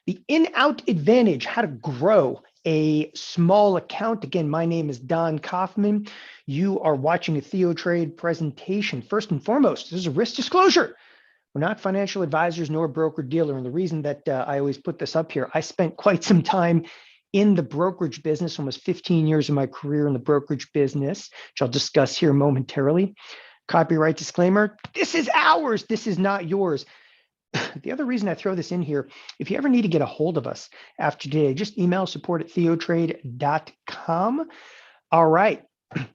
The in-out advantage, how to grow a small account. Again, my name is Don Kaufman. You are watching a TheoTrade presentation. First and foremost, this is a risk disclosure. We're not financial advisors nor broker dealer. And the reason that I always put this up here, I spent quite some time in the brokerage business, almost 15 years of my career in the brokerage business, which I'll discuss here momentarily. Copyright disclaimer, this is ours. This is not yours. The other reason I throw this in here, if you ever need to get a hold of us after today, just email support@theotrade.com. All right,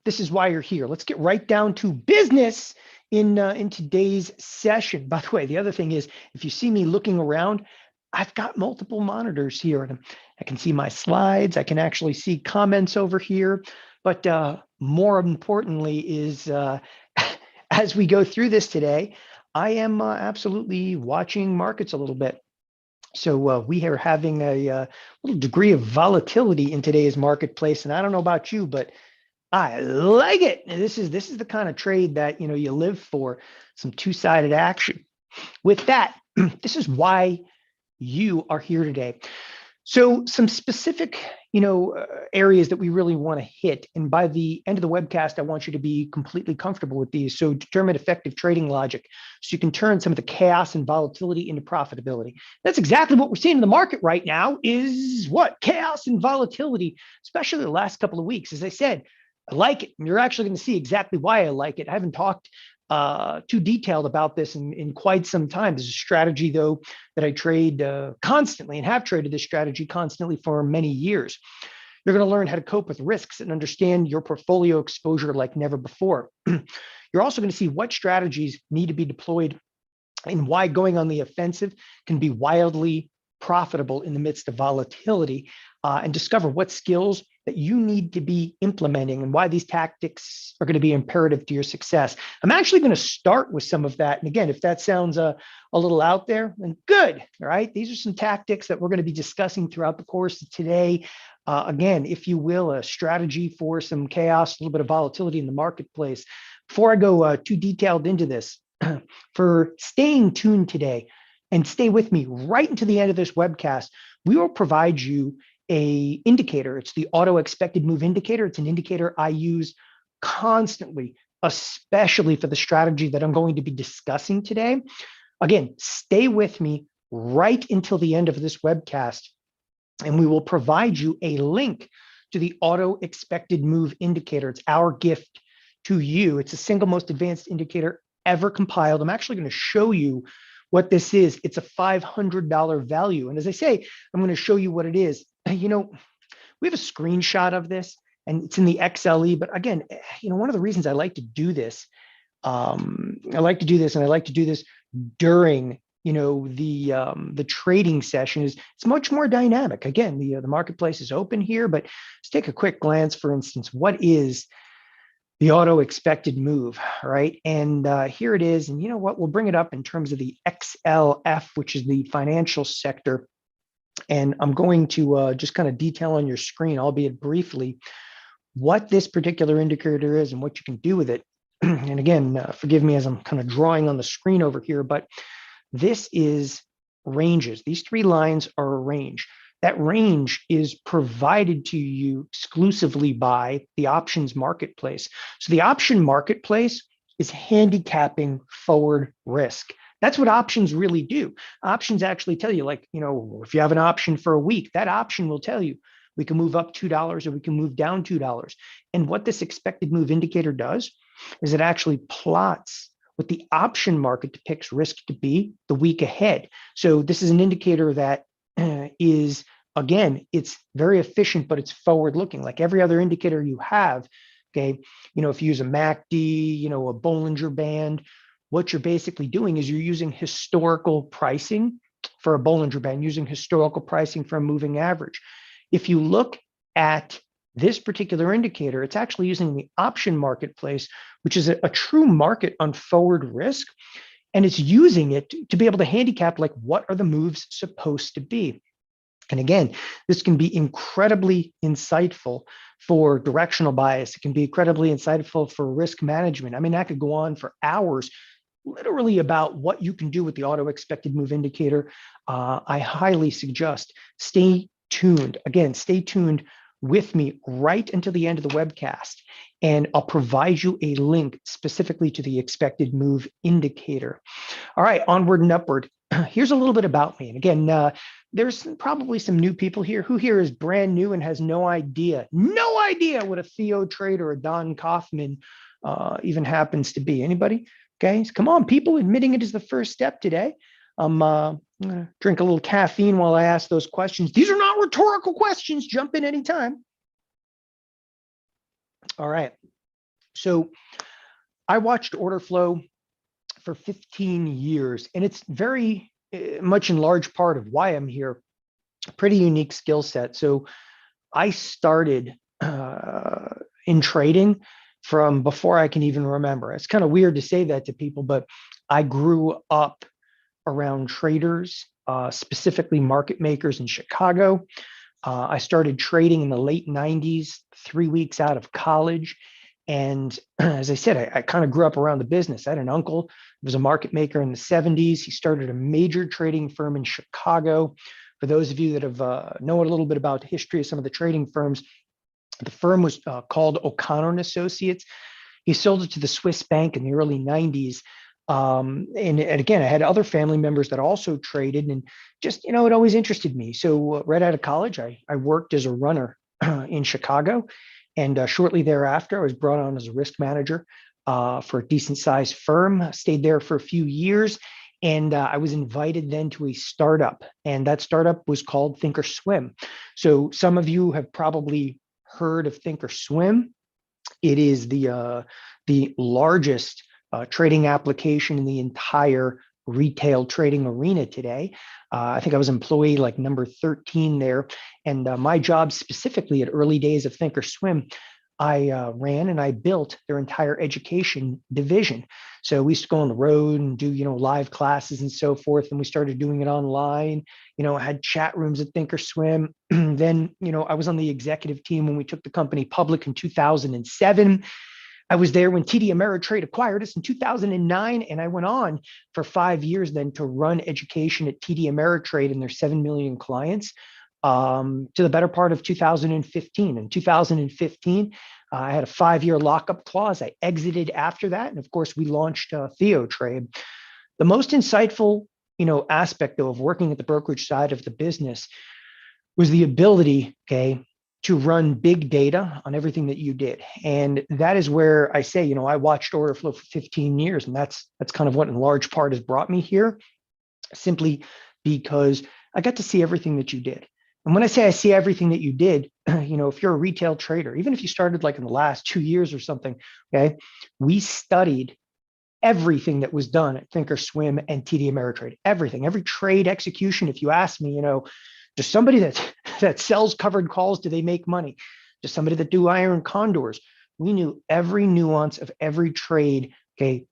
this is why you're here. Let's get right down to business in today's session. By the way, the other thing is, if you see me looking around, I've got multiple monitors here, and I can see my slides. I can actually see comments over here. But more importantly is, as we go through this today, I am absolutely watching markets a little bit. So we are having a little degree of volatility in today's marketplace, and I don't know about you, but I like it. And this is the kind of trade that you live for, some two-sided action. With that, this is why you are here today. So some specific, areas that we really want to hit. And by the end of the webcast, I want you to be completely comfortable with these. So determine effective trading logic so you can turn some of the chaos and volatility into profitability. That's exactly what we're seeing in the market right now is what? Chaos and volatility, especially the last couple of weeks. As I said, I like it. And you're actually going to see exactly why I like it. I haven't talked too detailed about this in quite some time. This is a strategy, though, that I trade constantly and have traded this strategy constantly for many years. You're going to learn how to cope with risks and understand your portfolio exposure like never before. You're also going to see what strategies need to be deployed and why going on the offensive can be wildly profitable in the midst of volatility, and discover what skills that you need to be implementing and why these tactics are going to be imperative to your success. I'm actually going to start with some of that. And again, if that sounds a little out there, then good. All right. These are some tactics that we're going to be discussing throughout the course of today. Again, if you will, a strategy for some chaos, a little bit of volatility in the marketplace. Before I go too detailed into this, for staying tuned today and stay with me right into the end of this webcast, we will provide you a indicator. It's the auto expected move indicator. It's an indicator I use constantly, especially for the strategy that I'm going to be discussing today. Again, stay with me right until the end of this webcast, and we will provide you a link to the auto expected move indicator. It's our gift to you. It's the single most advanced indicator ever compiled. I'm actually going to show you what this is. It's a $500 value. And as I say, I'm going to show you what it is. We have a screenshot of this and it's in the XLE, but again, one of the reasons I like to do this, during, the trading session is it's much more dynamic. Again, the marketplace is open here, but let's take a quick glance, for instance, what is the auto expected move, right? And here it is. And you know what? We'll bring it up in terms of the XLF, which is the financial sector. And I'm going to just kind of detail on your screen, albeit briefly, what this particular indicator is and what you can do with it. And again, forgive me as I'm kind of drawing on the screen over here, but this is ranges. These three lines are a range. That range is provided to you exclusively by the options marketplace. So the option marketplace is handicapping forward risk. That's what options really do. Options actually tell you, if you have an option for a week, that option will tell you we can move up $2 or we can move down $2. And what this expected move indicator does is it actually plots what the option market depicts risk to be the week ahead. So this is an indicator that is, again, it's very efficient, but it's forward looking like every other indicator you have. Okay. If you use a MACD, a Bollinger Band, what you're basically doing is you're using historical pricing for a Bollinger Band, using historical pricing for a moving average. If you look at this particular indicator, it's actually using the option marketplace, which is a true market on forward risk. And it's using it to be able to handicap, what are the moves supposed to be? And again, this can be incredibly insightful for directional bias. It can be incredibly insightful for risk management. I mean, that could go on for hours literally about what you can do with the auto expected move indicator, I highly suggest stay tuned. Again, stay tuned with me right until the end of the webcast, and I'll provide you a link specifically to the expected move indicator. All right, onward and upward. Here's a little bit about me. And again, there's probably some new people here. Who here is brand new and has no idea what a TheoTrade or a Don Kaufman even happens to be? Anybody? Okay, come on, people. Admitting it is the first step today. I'm gonna drink a little caffeine while I ask those questions. These are not rhetorical questions. Jump in anytime. All right. So I watched order flow for 15 years, and it's very much in large part of why I'm here. Pretty unique skill set. So I started in trading from before I can even remember. It's kind of weird to say that to people, but I grew up around traders, specifically market makers in Chicago. I started trading in the late 90s, 3 weeks out of college. And as I said, I kind of grew up around the business. I had an uncle who was a market maker in the 70s. He started a major trading firm in Chicago. For those of you that have know a little bit about the history of some of the trading firms, the firm was called O'Connor and Associates. He sold it to the Swiss bank in the early 90s. And again, I had other family members that also traded, and just, it always interested me. So right out of college, I worked as a runner in Chicago. And shortly thereafter, I was brought on as a risk manager for a decent sized firm. I stayed there for a few years. And I was invited then to a startup. And that startup was called Thinkorswim. So some of you have probably heard of Thinkorswim. It is the largest trading application in the entire retail trading arena today. I think I was employee like number 13 there. And my job specifically at early days of Thinkorswim, I ran and I built their entire education division. So we used to go on the road and do, live classes and so forth. And we started doing it online, had chat rooms at Thinkorswim. Then, I was on the executive team when we took the company public in 2007. I was there when TD Ameritrade acquired us in 2009, and I went on for 5 years then to run education at TD Ameritrade and their 7 million clients to the better part of 2015. In 2015, I had a 5-year lockup clause. I exited after that, and of course, we launched TheoTrade. The most insightful, aspect though of working at the brokerage side of the business was the ability, to run big data on everything that you did. And that is where I say, I watched order flow for 15 years, and that's kind of what in large part has brought me here, simply because I got to see everything that you did. And when I say I see everything that you did, if you're a retail trader, even if you started like in the last 2 years or something, we studied everything that was done at Thinkorswim and TD Ameritrade, everything, every trade execution. If you ask me, does somebody that sells covered calls, do they make money? Does somebody that do iron condors? We knew every nuance of every trade,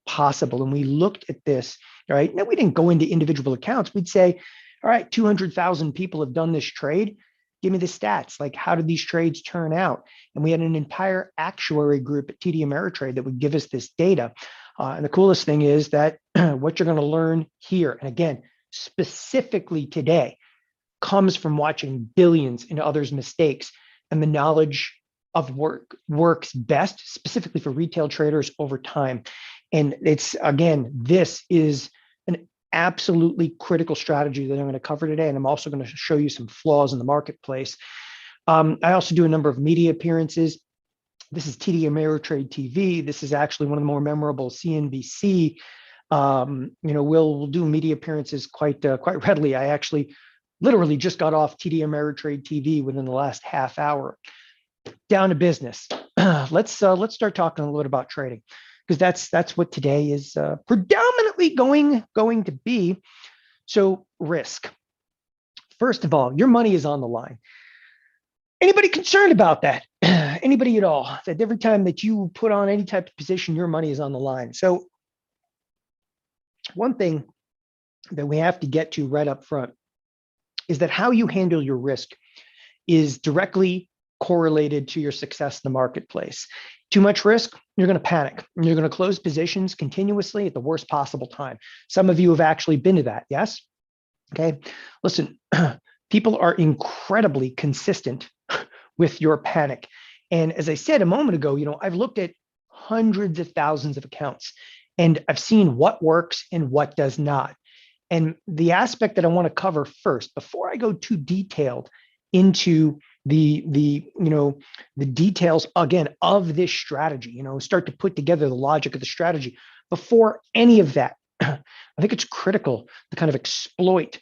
possible. And we looked at this, right? Now, we didn't go into individual accounts. We'd say, all right, 200,000 people have done this trade. Give me the stats. Like, how did these trades turn out? And we had an entire actuary group at TD Ameritrade that would give us this data. And the coolest thing is that what you're going to learn here, and again, specifically today, comes from watching billions in others' mistakes, and the knowledge of works best, specifically for retail traders over time. And it's, again, this is an absolutely critical strategy that I'm going to cover today. And I'm also going to show you some flaws in the marketplace. I also do a number of media appearances. This is TD Ameritrade TV. This is actually one of the more memorable CNBC. We'll do media appearances quite readily. I actually literally just got off TD Ameritrade TV within the last half hour. Down to business. Let's start talking a little bit about trading, because that's what today is predominantly going to be. So risk. First of all, your money is on the line. Anybody concerned about that? Anybody at all? That every time that you put on any type of position, your money is on the line. So one thing that we have to get to right up front is that how you handle your risk is directly correlated to your success in the marketplace. Too much risk, you're going to panic. You're going to close positions continuously at the worst possible time. Some of you have actually been to that, yes? Okay, listen, people are incredibly consistent with your panic. And as I said a moment ago, I've looked at hundreds of thousands of accounts and I've seen what works and what does not. And the aspect that I want to cover first, before I go too detailed into the details again of this strategy, start to put together the logic of the strategy. Before any of that, I think it's critical to kind of exploit,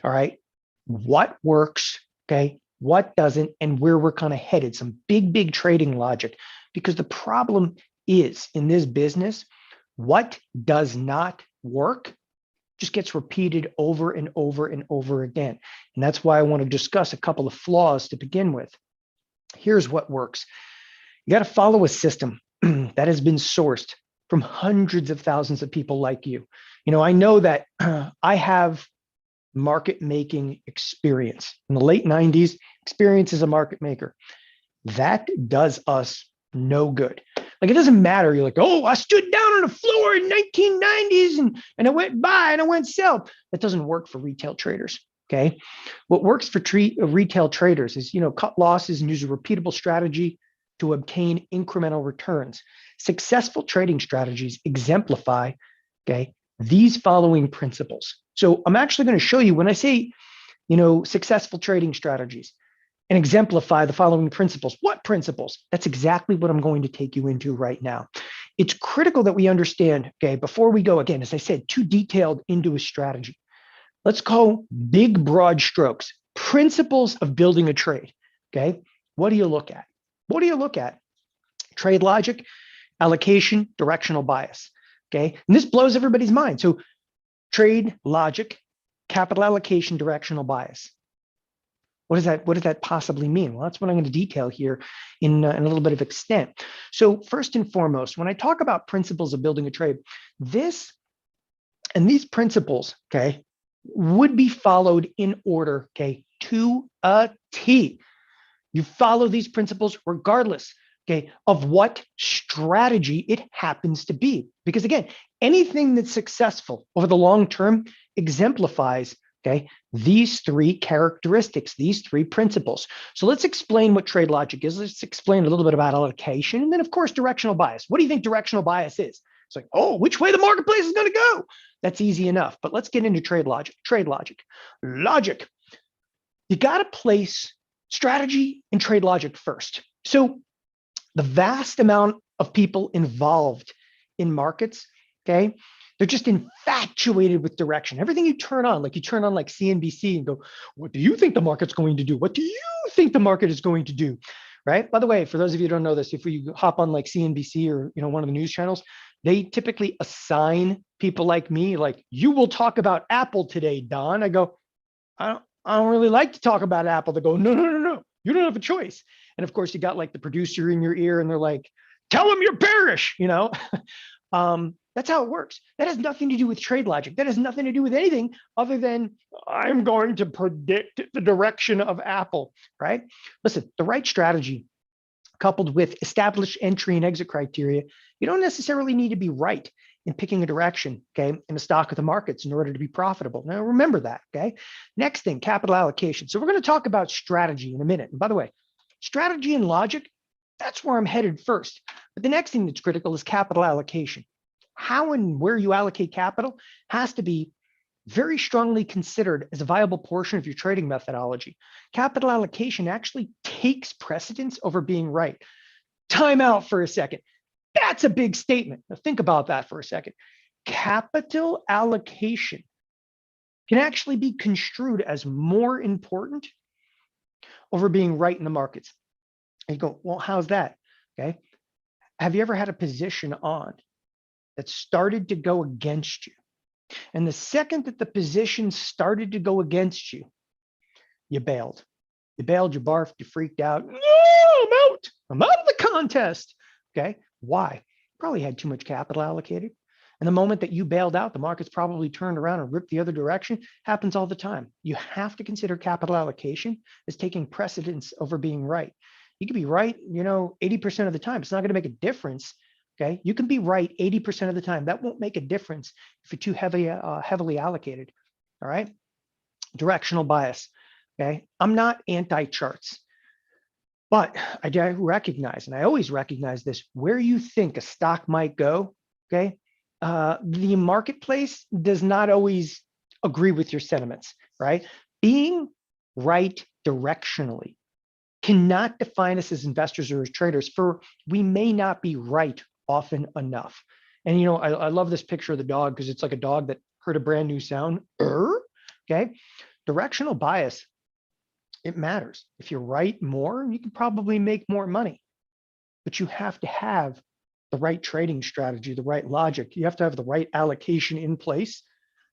all right, what works, okay, what doesn't, and where we're kind of headed. Some big trading logic, because the problem is in this business, what does not work just gets repeated over and over and over again. And that's why I want to discuss a couple of flaws to begin with. Here's what works. You got to follow a system that has been sourced from hundreds of thousands of people like you. I know that I have market making experience. In the late 90s, experience as a market maker. That does us no good. Like, it doesn't matter. You're like, oh, I stood down on the floor in 1990s and I went buy and I went sell. That doesn't work for retail traders. Okay. What works for retail traders is, cut losses and use a repeatable strategy to obtain incremental returns. Successful trading strategies exemplify, okay, these following principles. So I'm actually going to show you when I say, successful trading strategies and exemplify the following principles. What principles? That's exactly what I'm going to take you into right now. It's critical that we understand, okay, before we go, again, as I said, too detailed into a strategy. Let's go big, broad strokes. Principles of building a trade, okay? What do you look at? What do you look at? Trade logic, allocation, directional bias, okay? And this blows everybody's mind. So trade logic, capital allocation, directional bias. What does that possibly mean? Well, that's what I'm going to detail here in a little bit of extent. So first and foremost, when I talk about principles of building a trade, these principles, okay, would be followed in order, okay, to a T. You follow these principles regardless, okay, of what strategy it happens to be. Because again, anything that's successful over the long term exemplifies, okay, these three characteristics, these three principles. So let's explain what trade logic is. Let's explain a little bit about allocation. And then, of course, directional bias. What do you think directional bias is? It's like, oh, which way the marketplace is going to go? That's easy enough. But let's get into trade logic. Trade logic. Logic. You got to place strategy and trade logic first. So the vast amount of people involved in markets, okay, they're just infatuated with direction. Everything you turn on, like you turn on like CNBC and go, what do you think the market's going to do? What do you think the market is going to do? Right? By the way, for those of you who don't know this, if you hop on like CNBC or one of the news channels, they typically assign people like me, like, you will talk about Apple today, Don. I go, I don't really like to talk about Apple. They go, no. You don't have a choice. And of course, you got like the producer in your ear and they're like, tell them you're bearish, That's how it works. That has nothing to do with trade logic. That has nothing to do with anything other than I'm going to predict the direction of Apple, right? Listen, the right strategy coupled with established entry and exit criteria, you don't necessarily need to be right in picking a direction, okay, in the stock of the markets in order to be profitable. Now, remember that, okay? Next thing, capital allocation. So we're going to talk about strategy in a minute. And by the way, strategy and logic, that's where I'm headed first. But the next thing that's critical is capital allocation. How and where you allocate capital has to be very strongly considered as a viable portion of your trading methodology. Capital allocation actually takes precedence over being right. Time out for a second. That's a big statement. Now think about that for a second. Capital allocation can actually be construed as more important over being right in the markets. And you go, well, how's that? Okay. Have you ever had a position on that started to go against you? And the second that the position started to go against you, you bailed. You bailed, you barfed, you freaked out. No, I'm out. I'm out of the contest. Okay. Why? Probably had too much capital allocated. And the moment that you bailed out, the market's probably turned around and ripped the other direction. Happens all the time. You have to consider capital allocation as taking precedence over being right. You could be right, 80% of the time. It's not going to make a difference. Okay. You can be right 80% of the time. That won't make a difference if you're too heavily allocated. All right. Directional bias. Okay. I'm not anti-charts, but I do recognize, and I always recognize this, where you think a stock might go. Okay. The marketplace does not always agree with your sentiments, right? Being right directionally cannot define us as investors or as traders, for we may not be right often enough. And I love this picture of the dog because it's like a dog that heard a brand new sound. Okay. Directional bias, it matters. If you're right more, you can probably make more money, but you have to have the right trading strategy, the right logic. You have to have the right allocation in place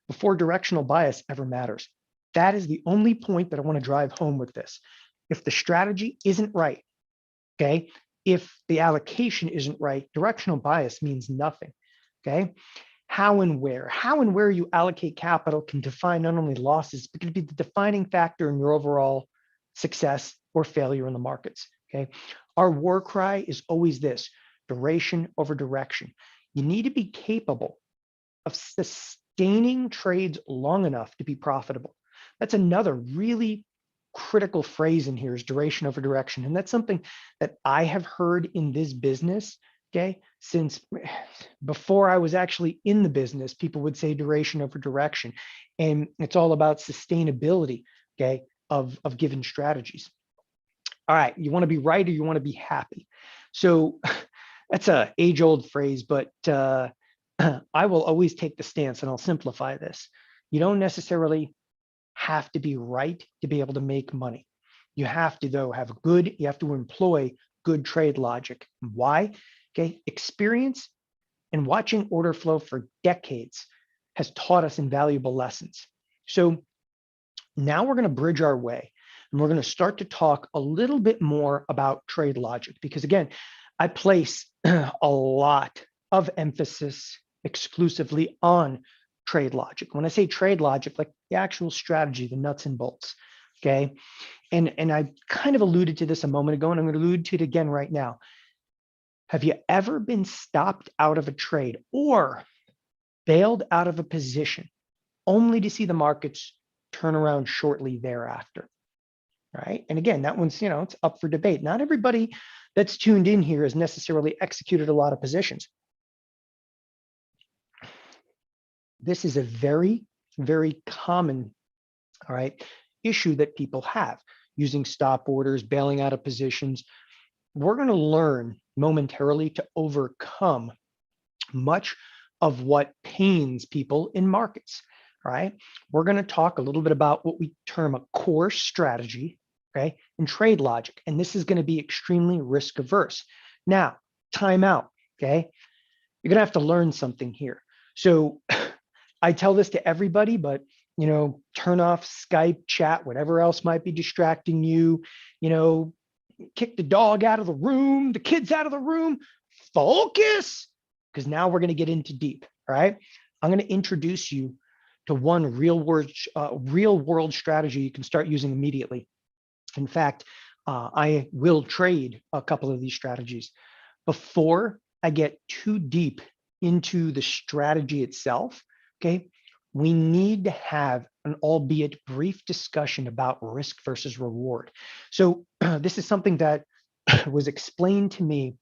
before directional bias ever matters. That is the only point that I want to drive home with this. If the strategy isn't right, okay, if the allocation isn't right, directional bias means nothing, okay? How and where you allocate capital can define not only losses, but can be the defining factor in your overall success or failure in the markets, okay? Our war cry is always this: duration over direction. You need to be capable of sustaining trades long enough to be profitable. That's another really critical phrase in here, is duration over direction. And that's something that I have heard in this business, okay, since before I was actually in the business. People would say duration over direction. And it's all about sustainability, okay, of given strategies. All right, you want to be right or you want to be happy. So that's a age-old phrase, but I will always take the stance, and I'll simplify this. You don't necessarily have to be right to be able to make money. You have to, though, you have to employ good trade logic. Why? Okay, experience and watching order flow for decades has taught us invaluable lessons. So now we're going to bridge our way, and we're going to start to talk a little bit more about trade logic, because again, I place a lot of emphasis exclusively on trade logic. When I say trade logic, like the actual strategy, the nuts and bolts, okay? And I kind of alluded to this a moment ago, and I'm going to allude to it again right now. Have you ever been stopped out of a trade or bailed out of a position only to see the markets turn around shortly thereafter? Right? And again, that one's, it's up for debate. Not everybody that's tuned in here has necessarily executed a lot of positions. This is a very, very common, all right, issue that people have using stop orders, bailing out of positions. We're going to learn momentarily to overcome much of what pains people in markets. All right. We're going to talk a little bit about what we term a core strategy, okay, and trade logic. And this is going to be extremely risk averse. Now, time out. Okay. You're going to have to learn something here. So I tell this to everybody, but turn off Skype, chat, whatever else might be distracting you, kick the dog out of the room, the kids out of the room, focus, because now we're going to get into deep. All right. I'm going to introduce you to one real world strategy you can start using immediately. In fact, I will trade a couple of these strategies. Before I get too deep into the strategy itself, okay, we need to have an albeit brief discussion about risk versus reward. So this is something that was explained to me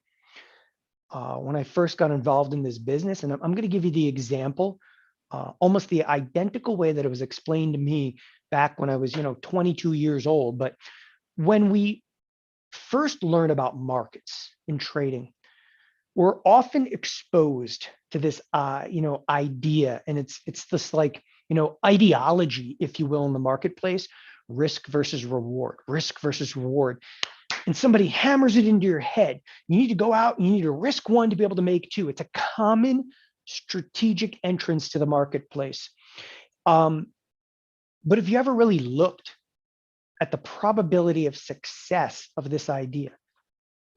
when I first got involved in this business. And I'm going to give you the example, almost the identical way that it was explained to me back when I was, 22 years old. But when we first learn about markets in trading, we're often exposed to this, idea, and it's this like, ideology, if you will, in the marketplace: risk versus reward, risk versus reward. And somebody hammers it into your head. You need to go out and you need to risk one to be able to make two. It's a common strategic entrance to the marketplace. But have you ever really looked at the probability of success of this idea?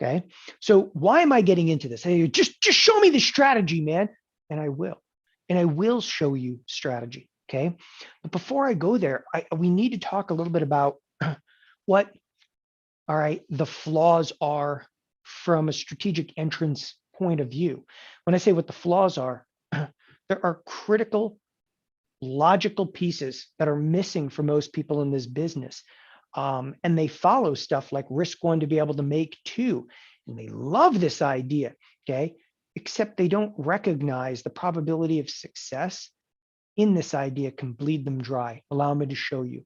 Okay. So why am I getting into this? Hey, just show me the strategy, man. And I will. And I will show you strategy. Okay. But before I go there, we need to talk a little bit about what all right, the flaws are from a strategic entrance point of view. When I say what the flaws are, there are critical logical pieces that are missing for most people in this business. And they follow stuff like risk one to be able to make two. And they love this idea, okay? Except they don't recognize the probability of success in this idea can bleed them dry. Allow me to show you.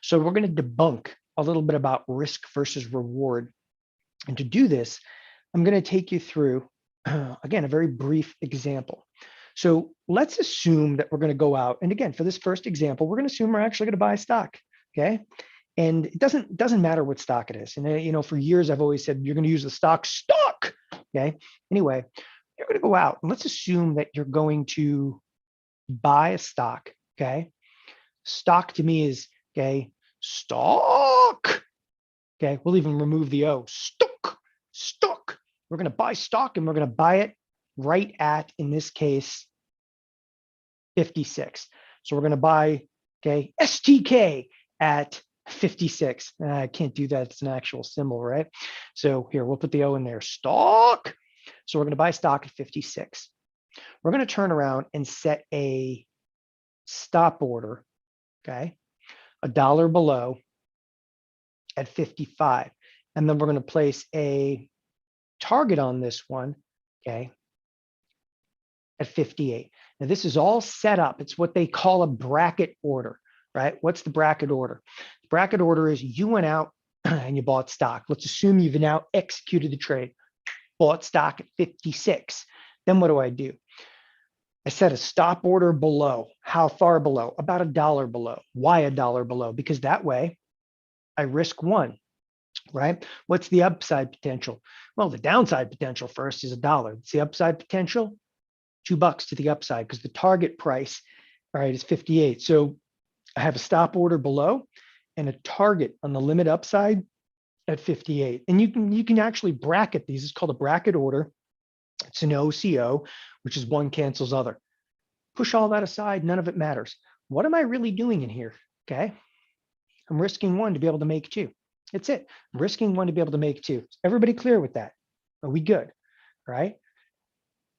So we're going to debunk a little bit about risk versus reward. And to do this, I'm going to take you through, again, a very brief example. So let's assume that we're going to go out. And again, for this first example, we're going to assume we're actually going to buy stock. Okay. And it doesn't matter what stock it is. And for years, I've always said you're going to use the stock. Okay. Anyway, you're going to go out and let's assume that you're going to buy a stock. Okay. Stock to me is, okay, stock. Okay. We'll even remove the O. Stock. We're going to buy stock and we're going to buy it right at, in this case, 56. So we're going to buy, okay, STK at 56. I can't do that. It's an actual symbol, right? So here, we'll put the O in there, stock. So we're going to buy stock at 56. We're going to turn around and set a stop order, okay, $1 below at 55. And then we're going to place a target on this one, okay, at 58. Now this is all set up. It's what they call a bracket order, right? What's the bracket order? The bracket order is you went out and you bought stock. Let's assume you've now executed the trade, bought stock at 56. Then what do? I set a stop order below. How far below? About $1 below. Why $1 below? Because that way I risk one, right? What's the upside potential? Well, the downside potential first is $1. It's the upside potential, $2 to the upside, because the target price, all right, is 58. So I have a stop order below and a target on the limit upside at 58. And you can actually bracket these. It's called a bracket order. It's an OCO, which is one cancels other. Push all that aside, none of it matters. What am I really doing in here? Okay. I'm risking one to be able to make two. That's it. I'm risking one to be able to make two. Everybody clear with that? Are we good? Right?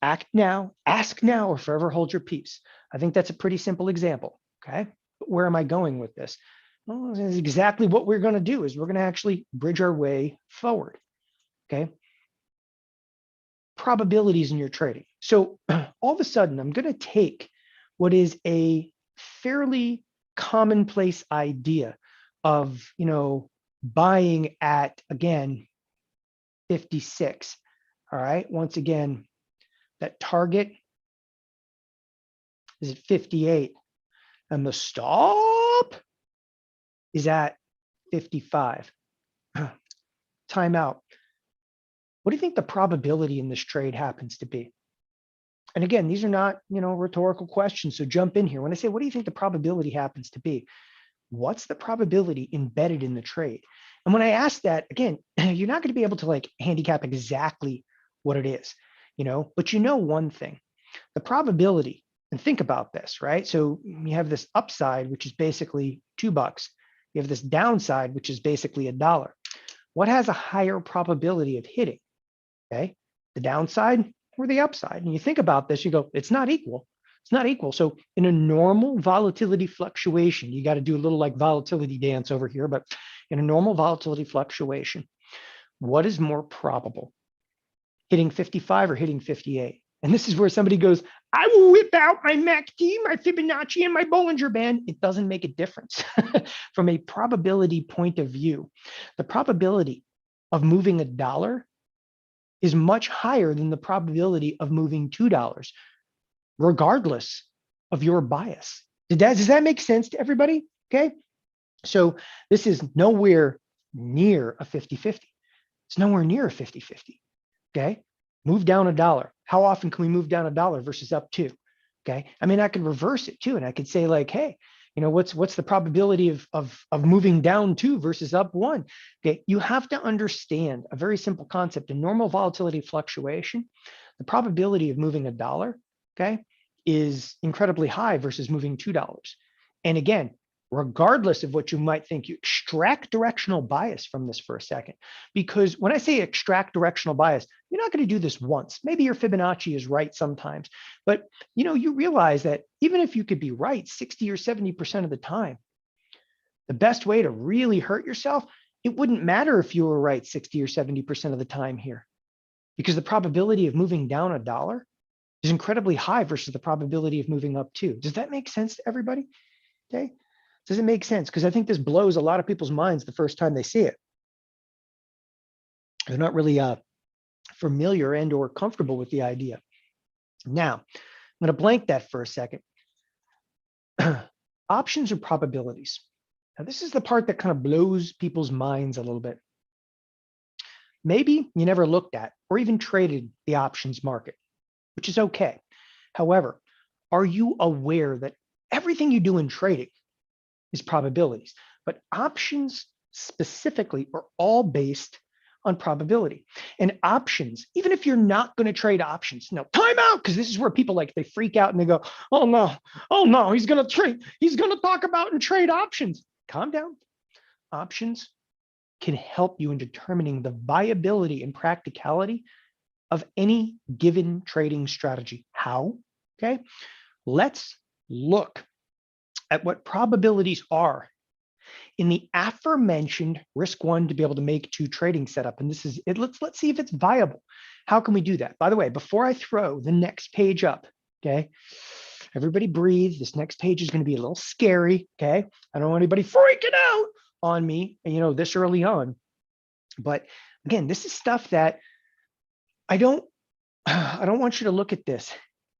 Act now, ask now, or forever hold your peace. I think that's a pretty simple example. Okay. But where am I going with this? Well, this is exactly what we're going to do is we're going to actually bridge our way forward. Okay. Probabilities in your trading. So all of a sudden, I'm going to take what is a fairly commonplace idea of, buying at, again, 56. All right. Once again, that target is at 58 and the stop is at 55. Time out. What do you think the probability in this trade happens to be? And again, these are not, rhetorical questions. So jump in here. When I say, what do you think the probability happens to be? What's the probability embedded in the trade? And when I ask that, again, you're not going to be able to handicap exactly what it is, but one thing, the probability, and think about this, right? So you have this upside, which is basically $2. You have this downside, which is basically $1. What has a higher probability of hitting? Okay, the downside or the upside? And you think about this, you go, it's not equal. It's not equal. So in a normal volatility fluctuation, you got to do a little volatility dance over here, but in a normal volatility fluctuation, what is more probable? Hitting 55 or hitting 58? And this is where somebody goes, I will whip out my MACD, my Fibonacci, and my Bollinger Band. It doesn't make a difference. From a probability point of view, the probability of moving $1 is much higher than the probability of moving $2, regardless of your bias. Does that make sense to everybody? Okay. So this is nowhere near a 50-50. It's nowhere near a 50-50. Okay. Move down $1. How often can we move down $1 versus up 2? Okay. I mean, I could reverse it too. And I could say hey, what's the probability of moving down 2 versus up 1? Okay. You have to understand a very simple concept. In normal volatility fluctuation, the probability of moving $1, okay, is incredibly high versus moving $2. And again, regardless of what you might think, you extract directional bias from this for a second. Because when I say extract directional bias, you're not going to do this once. Maybe your Fibonacci is right sometimes, but you realize that even if you could be right 60 or 70% of the time, the best way to really hurt yourself, it wouldn't matter if you were right 60 or 70% of the time here, because the probability of moving down $1 is incredibly high versus the probability of moving up 2. Does that make sense to everybody? Okay. Does it make sense? Because I think this blows a lot of people's minds the first time they see it. They're not really familiar and or comfortable with the idea. Now, I'm going to blank that for a second. Options or probabilities. Now, this is the part that kind of blows people's minds a little bit. Maybe you never looked at or even traded the options market, which is okay. However, are you aware that everything you do in trading is probabilities, but options specifically are all based on probability. And options, even if you're not going to trade options, no, time out, because this is where people they freak out and they go, oh no, he's going to talk about and trade options. Calm down. Options can help you in determining the viability and practicality of any given trading strategy. How? Okay, let's look at what probabilities are in the aforementioned risk 1 to be able to make 2 trading setup. And this is it. Let's see if it's viable. How can we do that? By the way, before I throw the next page up, okay, everybody breathe. This next page is going to be a little scary. Okay, I don't want anybody freaking out on me, this early on. But again, this is stuff that I don't want you to look at this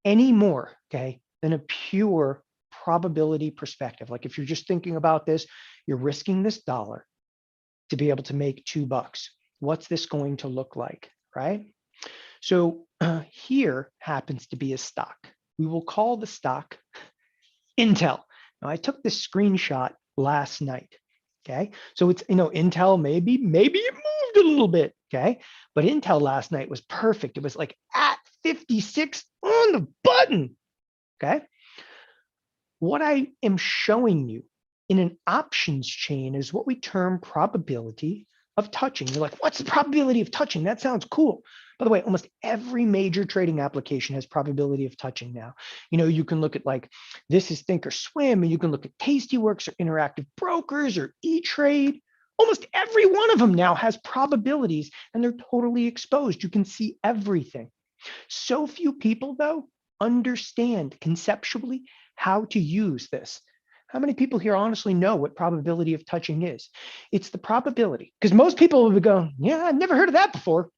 anymore, okay, than a pure probability perspective. Like if you're just thinking about this, you're risking this $1 to be able to make $2. What's this going to look like, right? So here happens to be a stock. We will call the stock Intel. Now I took this screenshot last night. Okay, so it's Intel maybe it moved a little bit. Okay, but Intel last night was perfect. It was like at 56 on the button. Okay, what I am showing you in an options chain is what we term probability of touching. You're like, what's the probability of touching? That sounds cool. By the way, almost every major trading application has probability of touching now. You can look at this is Thinkorswim, and you can look at Tastyworks or Interactive Brokers or E-Trade. Almost every one of them now has probabilities, and they're totally exposed. You can see everything. So few people, though, understand conceptually how to use this. How many people here honestly know what probability of touching is? It's the probability, because most people will be going, yeah, I've never heard of that before.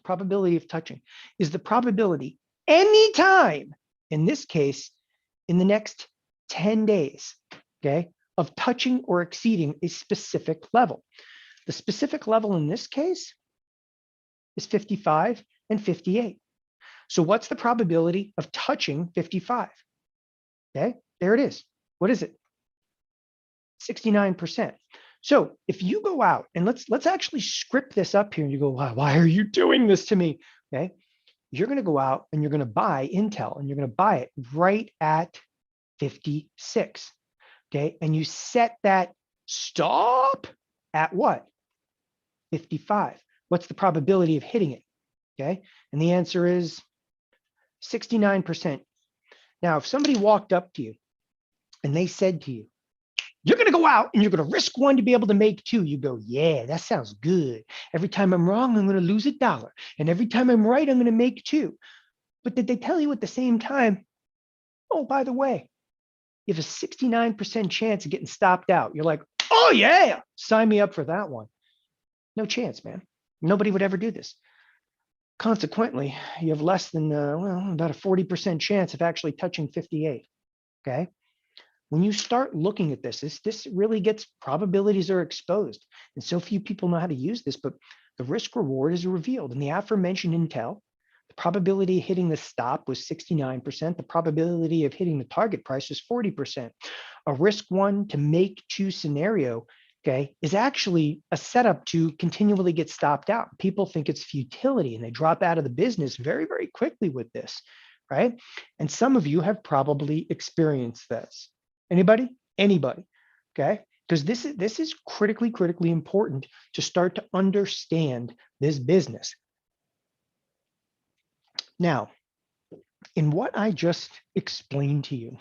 Probability of touching is the probability anytime, in this case, in the next 10 days, okay, of touching or exceeding a specific level. The specific level in this case is 55 and 58. So what's the probability of touching 55? Okay, there it is. What is it? 69%. So if you go out and let's actually script this up here, and you go, why are you doing this to me? Okay, you're going to go out and you're going to buy Intel, and you're going to buy it right at 56. Okay, and you set that stop at what? 55. What's the probability of hitting it? Okay, and the answer is 69%. Now, if somebody walked up to you and they said to you, you're going to go out and you're going to risk 1 to be able to make 2. You go, yeah, that sounds good. Every time I'm wrong, I'm going to lose $1. And every time I'm right, I'm going to make 2. But did they tell you at the same time, oh, by the way, you have a 69% chance of getting stopped out? You're like, oh, yeah, sign me up for that one. No chance, man. Nobody would ever do this. Consequently, you have less than, about a 40% chance of actually touching 58, okay? When you start looking at this really gets, probabilities are exposed. And so few people know how to use this, but the risk reward is revealed. In the aforementioned Intel, the probability of hitting the stop was 69%. The probability of hitting the target price was 40%. A risk 1 to make 2 scenario, okay, is actually a setup to continually get stopped out. People think it's futility and they drop out of the business very, very quickly with this, right? And some of you have probably experienced this. Anybody? Anybody. okay? Because this is critically important to start to understand this business. Now, in what I just explained to you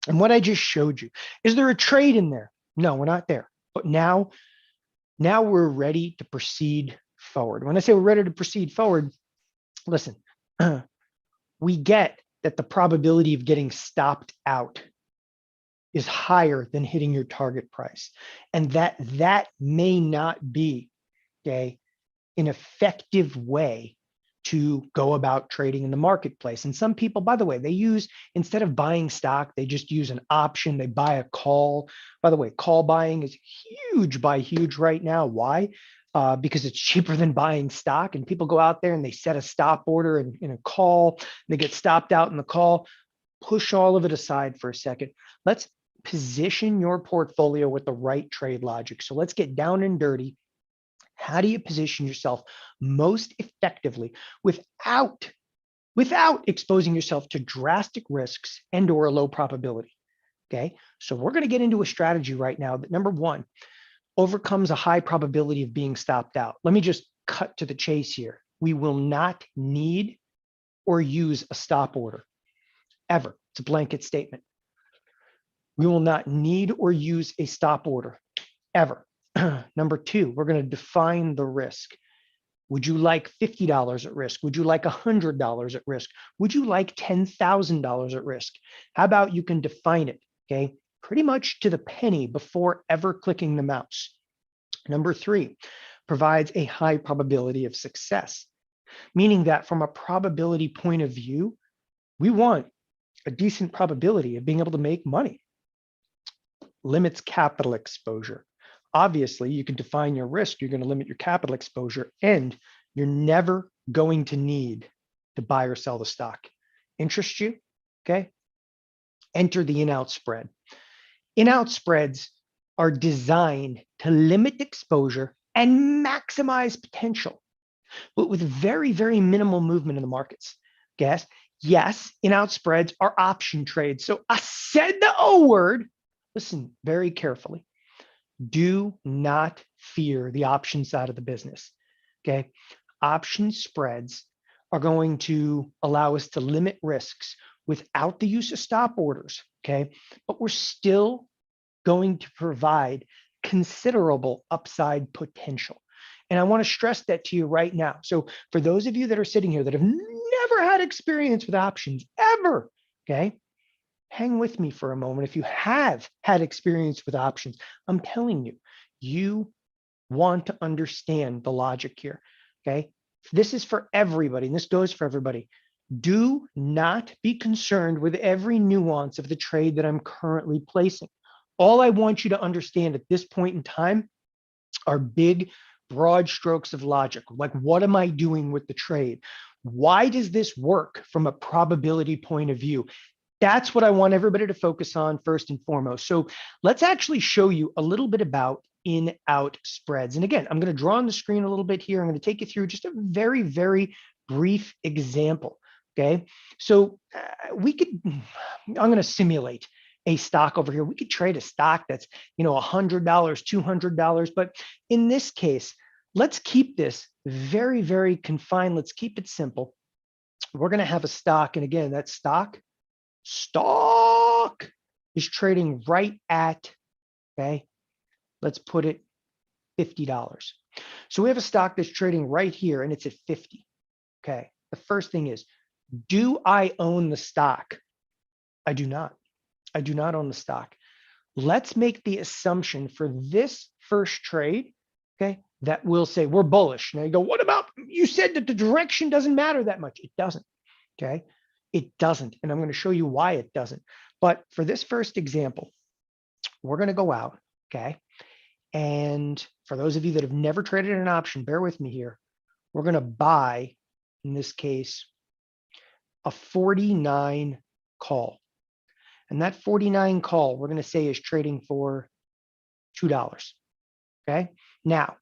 and what I just showed you, is there a trade in there? No, we're not there. But now we're ready to proceed forward. When I say we're ready to proceed forward, listen, we get that the probability of getting stopped out is higher than hitting your target price, and that may not be, okay, an effective way to go about trading in the marketplace. And some people, by the way, they use, instead of buying stock, they just use an option. They buy a call. By the way, call buying is huge by huge right now. Why? Because it's cheaper than buying stock. And people go out there and they set a stop order in a call. They get stopped out in the call. Push all of it aside for a second. Let's position your portfolio with the right trade logic. So let's get down and dirty. How do you position yourself most effectively without exposing yourself to drastic risks and or a low probability? Okay, so we're going to get into a strategy right now that, number one, overcomes a high probability of being stopped out. Let me just cut to the chase here. We will not need or use a stop order ever. It's a blanket statement. We will not need or use a stop order ever. Number two, we're going to define the risk. Would you like $50 at risk? Would you like $100 at risk? Would you like $10,000 at risk? How about you can define it, okay, pretty much to the penny before ever clicking the mouse. Number three, provides a high probability of success, meaning that from a probability point of view, we want a decent probability of being able to make money. Limits capital exposure. Obviously, you can define your risk, you're going to limit your capital exposure, and you're never going to need to buy or sell the stock. Interest you? Okay. Enter the in-out spread. In-out spreads are designed to limit exposure and maximize potential, but with very minimal movement in the markets. Yes, in-out spreads are option trades. So I said the O word. Listen very carefully. Do not fear the option side of the business, okay? Option spreads are going to allow us to limit risks without the use of stop orders, okay? But we're still going to provide considerable upside potential. And I want to stress that to you right now. So for those of you that are sitting here that have never had experience with options ever, okay? Hang with me for a moment. If you have had experience with options, I'm telling you, you want to understand the logic here, okay? This is for everybody, and this goes for everybody. Do not be concerned with every nuance of the trade that I'm currently placing. All I want you to understand at this point in time are big, broad strokes of logic. Like, what am I doing with the trade? Why does this work from a probability point of view? That's what I want everybody to focus on first and foremost. So let's actually show you a little bit about in-out spreads. And again, I'm going to draw on the screen a little bit here. I'm going to take you through just a very brief example. Okay, so I'm going to simulate a stock over here. We could trade a stock that's, $100, $200, but in this case, let's keep this very confined. Let's keep it simple. We're going to have a stock, and again, that stock is trading right at, okay, let's put it $50. So we have a stock that's trading right here and it's at 50. Okay. The first thing is, do I own the stock? I do not. I do not own the stock. Let's make the assumption for this first trade, okay, that we'll say we're bullish. Now you go, what about, you said that the direction doesn't matter that much. It doesn't. Okay. It doesn't. And I'm going to show you why it doesn't. But for this first example, we're going to go out, okay? And for those of you that have never traded an option, bear with me here. We're going to buy, in this case, a 49 call. And that 49 call, we're going to say, is trading for $2, okay? Now,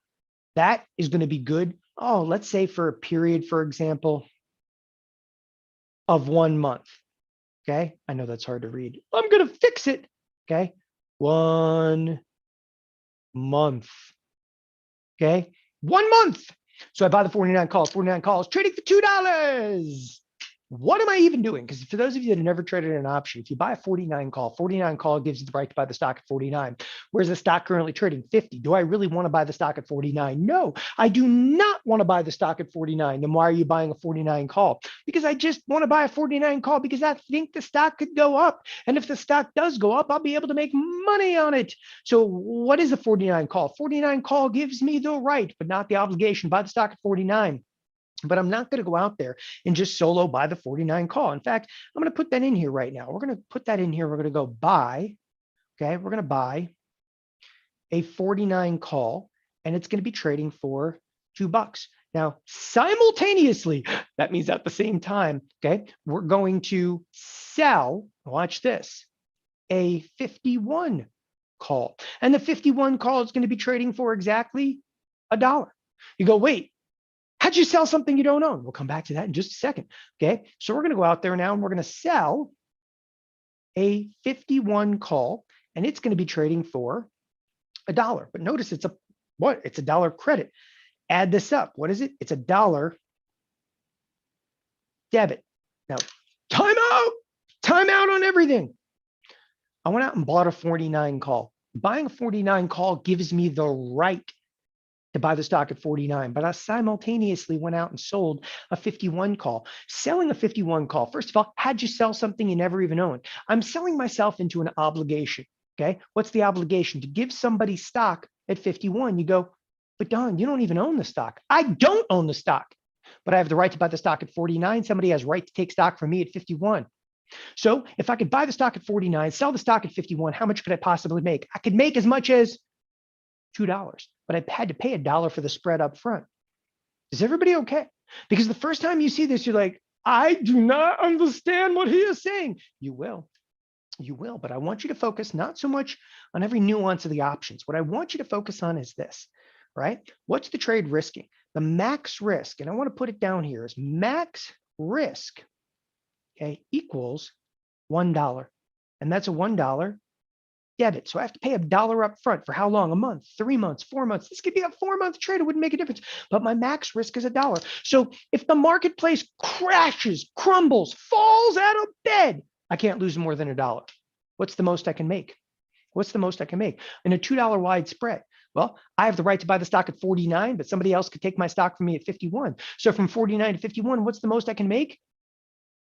that is going to be good. Oh, let's say for a period, for example, of 1 month. Okay. I know that's hard to read. I'm going to fix it. Okay. 1 month. Okay, 1 month. So I buy the 49 calls, trading for $2. What am I even doing? Because for those of you that have never traded an option, if you buy a 49 call gives you the right to buy the stock at 49. Where's the stock currently trading? 50. Do I really want to buy the stock at 49? No, I do not want to buy the stock at 49. Then why are you buying a 49 call? Because I just want to buy a 49 call because I think the stock could go up. And if the stock does go up, I'll be able to make money on it. So what is a 49 call? 49 call gives me the right, but not the obligation, buy the stock at 49. But I'm not going to go out there and just solo buy the 49 call. In fact, I'm going to put that in here right now. We're going to put that in here. We're going to go buy. Okay. We're going to buy a 49 call and it's going to be trading for $2. Now, simultaneously, that means at the same time, okay, we're going to sell, watch this, a 51 call. And the 51 call is going to be trading for exactly $1. You go, wait. How'd you sell something you don't own? We'll come back to that in just a second. Okay. So we're going to go out there now and we're going to sell a 51 call and it's going to be trading for $1. But notice it's It's $1 credit. Add this up. What is it? It's $1 debit. Now, time out on everything. I went out and bought a 49 call. Buying a 49 call gives me the right to buy the stock at 49, but I simultaneously went out and sold a 51 call. Selling a 51 call, first of all, how'd you sell something you never even owned? I'm selling myself into an obligation, okay? What's the obligation? To give somebody stock at 51. You go, but Don, you don't even own the stock. I don't own the stock, but I have the right to buy the stock at 49. Somebody has right to take stock from me at 51. So if I could buy the stock at 49, sell the stock at 51, how much could I possibly make? I could make as much as $2, but I had to pay $1 for the spread up front. Is everybody okay? Because the first time you see this, you're like, I do not understand what he is saying. You will, but I want you to focus not so much on every nuance of the options. What I want you to focus on is this, right? What's the trade risking? The max risk, and I want to put it down here, is max risk, okay, equals $1. And that's a $1 debit. So I have to pay $1 up front for how long? A month, 3 months, 4 months. This could be a 4-month trade. It wouldn't make a difference. But my max risk is $1. So if the marketplace crashes, crumbles, falls out of bed, I can't lose more than $1. What's the most I can make? What's the most I can make in a $2 wide spread? Well, I have the right to buy the stock at 49, but somebody else could take my stock from me at 51. So from 49 to 51, what's the most I can make?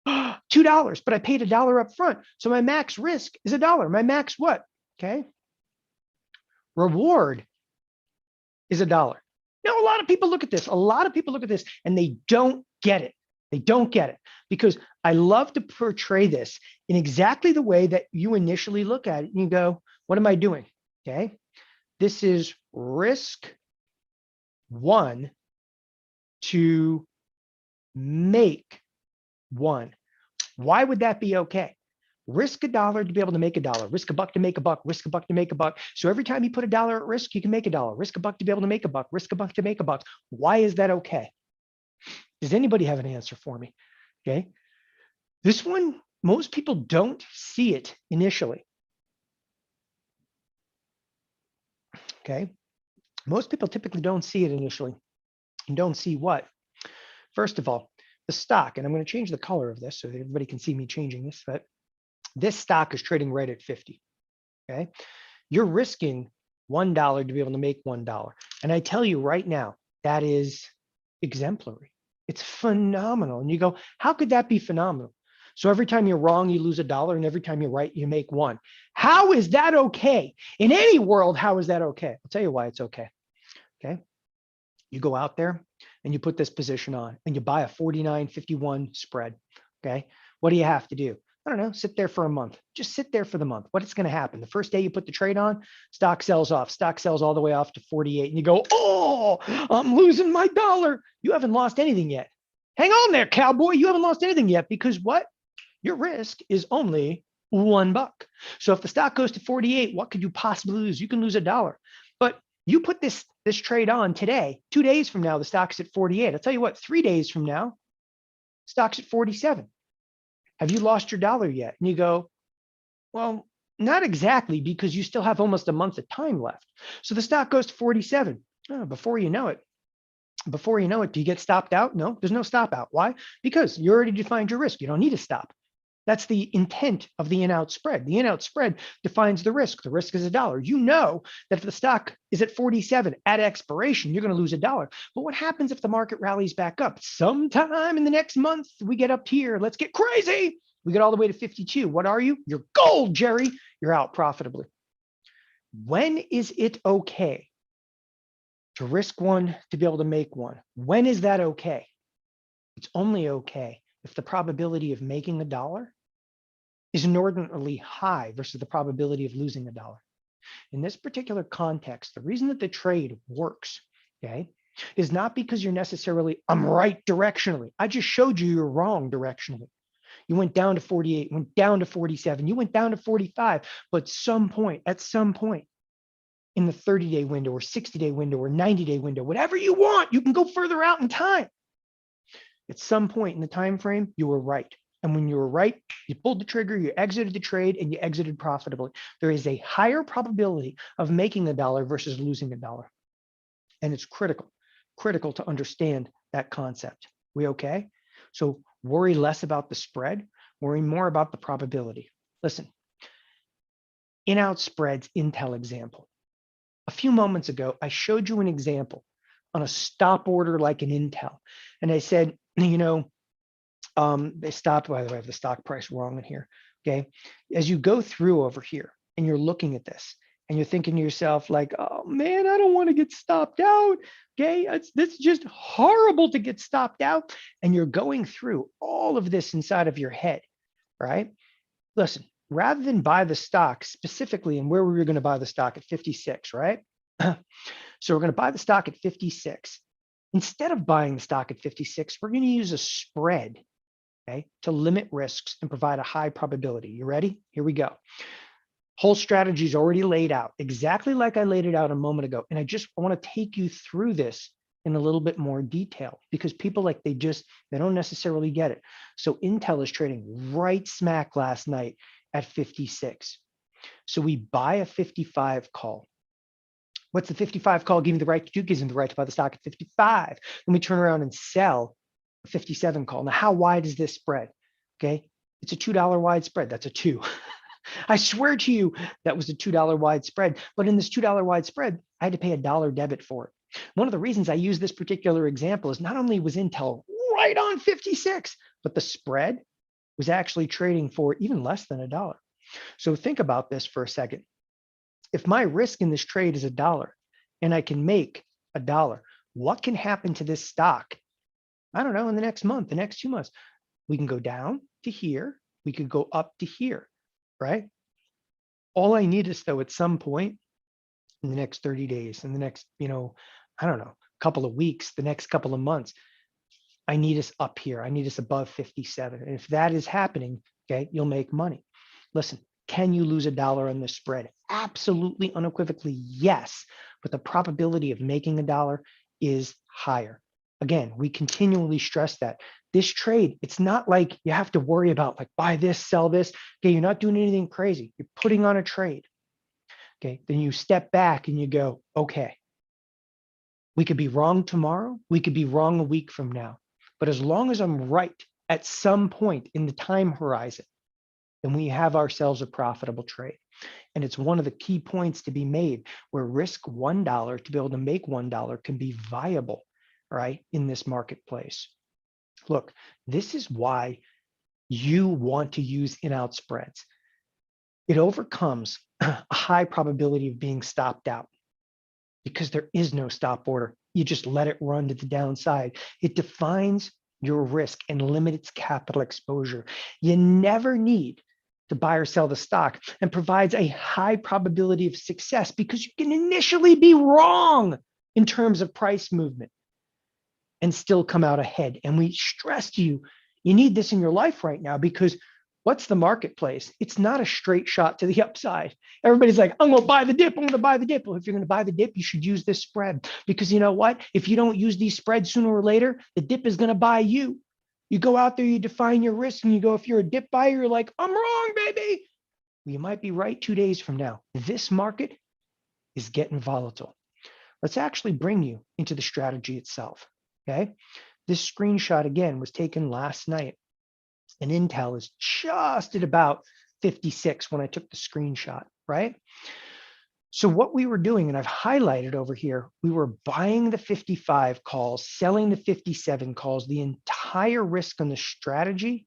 $2, but I paid $1 up front. So my max risk is $1. My max what? Okay. Reward is $1. Now, a lot of people look at this. And they don't get it. They don't get it because I love to portray this in exactly the way that you initially look at it. And you go, what am I doing? Okay. This is risk 1 to make 1. Why would that be okay? Risk $1 to be able to make $1. Risk $1 to make $1. Risk $1 to make $1. So every time you put $1 at risk, you can make $1. Risk $1 to be able to make $1. Risk $1 to make $1. Why is that okay? Does anybody have an answer for me? Okay. This one, most people don't see it initially. Okay. Most people typically don't see it initially. And don't see what? First of all, the stock, and I'm going to change the color of this so that everybody can see me changing this, but this stock is trading right at 50. Okay. You're risking $1 to be able to make $1. And I tell you right now, that is exemplary. It's phenomenal. And you go, how could that be phenomenal? So every time you're wrong, you lose $1, and every time you're right, you make 1. How is that okay? In any world, how is that okay? I'll tell you why it's okay. Okay. You go out there and you put this position on and you buy a 49.51 spread. Okay. What do you have to do? I don't know, sit there for a month. Just sit there for the month. What's going to happen? The first day you put the trade on, stock sells off. Stock sells all the way off to 48. And you go, oh, I'm losing my $1. You haven't lost anything yet. Hang on there, cowboy. You haven't lost anything yet because what? Your risk is only $1. So if the stock goes to 48, what could you possibly lose? You can lose $1. But you put this trade on today, 2 days from now, the stock's at 48. I'll tell you what, 3 days from now, stock's at 47. Have you lost your $1 yet? And you go, well, Not exactly, because you still have almost a month of time left. So the stock goes to 47. Oh, before you know it, do you get stopped out? No, there's no stop out. Why? Because you already defined your risk. You don't need to stop. That's the intent of the in-out spread. The in-out spread defines the risk. The risk is $1. You know that if the stock is at 47 at expiration, you're going to lose $1. But what happens if the market rallies back up? Sometime in the next month, we get up here. Let's get crazy. We get all the way to 52. What are you? You're gold, Jerry. You're out profitably. When is it okay to risk one to be able to make one? When is that okay? It's only okay if the probability of making $1 is inordinately high versus the probability of losing $1. In this particular context, the reason that the trade works, okay, is not because you're necessarily, I'm right directionally. I just showed you you're wrong directionally. You went down to 48, went down to 47, you went down to 45, but at some point in the 30-day window or 60-day window or 90-day window, whatever you want, you can go further out in time. At some point in the time frame, you were right. And when you were right, you pulled the trigger, you exited the trade, and you exited profitably. There is a higher probability of making $1 versus losing $1. And it's critical to understand that concept. We okay? So worry less about the spread, worry more about the probability. Listen, in-out spreads, Intel example. A few moments ago, I showed you an example on a stop order like an Intel. And I said, they stopped, by the way, I have the stock price wrong in here, okay? As you go through over here and you're looking at this and you're thinking to yourself like, oh man, I don't want to get stopped out, okay? It's just horrible to get stopped out. And you're going through all of this inside of your head, right? Listen, rather than buy the stock specifically and where we were going to buy the stock at 56, right? So we're going to buy the stock at 56. Instead of buying the stock at 56, we're going to use a spread, okay, to limit risks and provide a high probability. You ready? Here we go. Whole strategy is already laid out, exactly like I laid it out a moment ago. And I want to take you through this in a little bit more detail because people they don't necessarily get it. So Intel is trading right smack last night at 56. So we buy a 55 call. What's the 55 call give me the right to do? Gives me the right to buy the stock at 55. Then we turn around and sell a 57 call. Now, how wide is this spread? Okay, it's a $2 wide spread. That's a 2. I swear to you, that was a $2 wide spread. But in this $2 wide spread, I had to pay $1 debit for it. One of the reasons I use this particular example is not only was Intel right on 56, but the spread was actually trading for even less than $1. So think about this for a second. If my risk in this trade is $1 and I can make $1, what can happen to this stock? I don't know, in the next month, the next 2 months. We can go down to here. We could go up to here, right? All I need is, though, at some point in the next 30 days, in the next, I don't know, couple of weeks, the next couple of months, I need us up here. I need us above 57. And if that is happening, okay, you'll make money. Listen, can you lose $1 on the spread? Absolutely, unequivocally, yes. But the probability of making $1 is higher. Again, we continually stress that. This trade, it's not like you have to worry about buy this, sell this. Okay, you're not doing anything crazy. You're putting on a trade. Okay, then you step back and you go, okay, we could be wrong tomorrow. We could be wrong a week from now. But as long as I'm right at some point in the time horizon, then we have ourselves a profitable trade. And it's one of the key points to be made where risk $1 to be able to make $1 can be viable, right, in this marketplace. Look, this is why you want to use in-out spreads. It overcomes a high probability of being stopped out because there is no stop order. You just let it run to the downside. It defines your risk and limits its capital exposure. You never need to buy or sell the stock and provides a high probability of success because you can initially be wrong in terms of price movement and still come out ahead. And we stress to you, you need this in your life right now because what's the marketplace? It's not a straight shot to the upside. Everybody's like, I'm going to buy the dip. I'm going to buy the dip. Well, if you're going to buy the dip, you should use this spread because you know what? If you don't use these spreads sooner or later, the dip is going to buy you. You go out there, you define your risk and you go, if you're a dip buyer, you're like, I'm wrong, baby. Well, you might be right 2 days from now. This market is getting volatile. Let's actually bring you into the strategy itself. Okay. This screenshot again was taken last night, and Intel is just at about 56 when I took the screenshot, right? So what we were doing, and I've highlighted over here, we were buying the 55 calls, selling the 57 calls. The entire risk on the strategy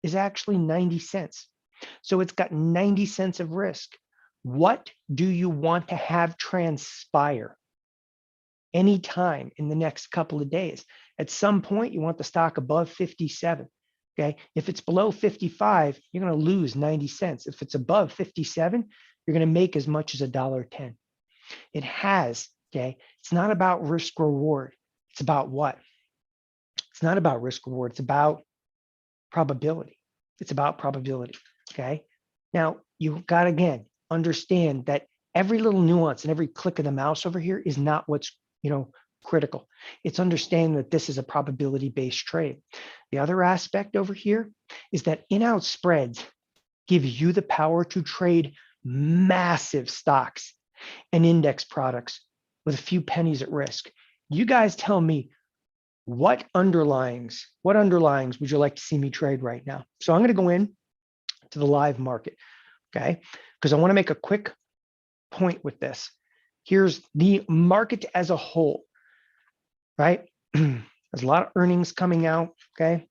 is actually 90 cents. So it's got 90 cents of risk. What do you want to have transpire anytime in the next couple of days? At some point, you want the stock above 57. Okay. If it's below 55, you're going to lose 90 cents. If it's above 57, you're going to make as much as $1.10. It has, okay, it's not about risk reward. It's about what? It's not about risk reward. It's about probability. It's about probability. Okay. Now, you've got to, again, understand that every little nuance and every click of the mouse over here is not what's, critical. It's understanding that this is a probability-based trade. The other aspect over here is that in-out spreads give you the power to trade massive stocks and index products with a few pennies at risk. You guys tell me what underlyings would you like to see me trade right now? So I'm going to go in to the live market, okay? Because I want to make a quick point with this. Here's the market as a whole, right? There's a lot of earnings coming out, okay?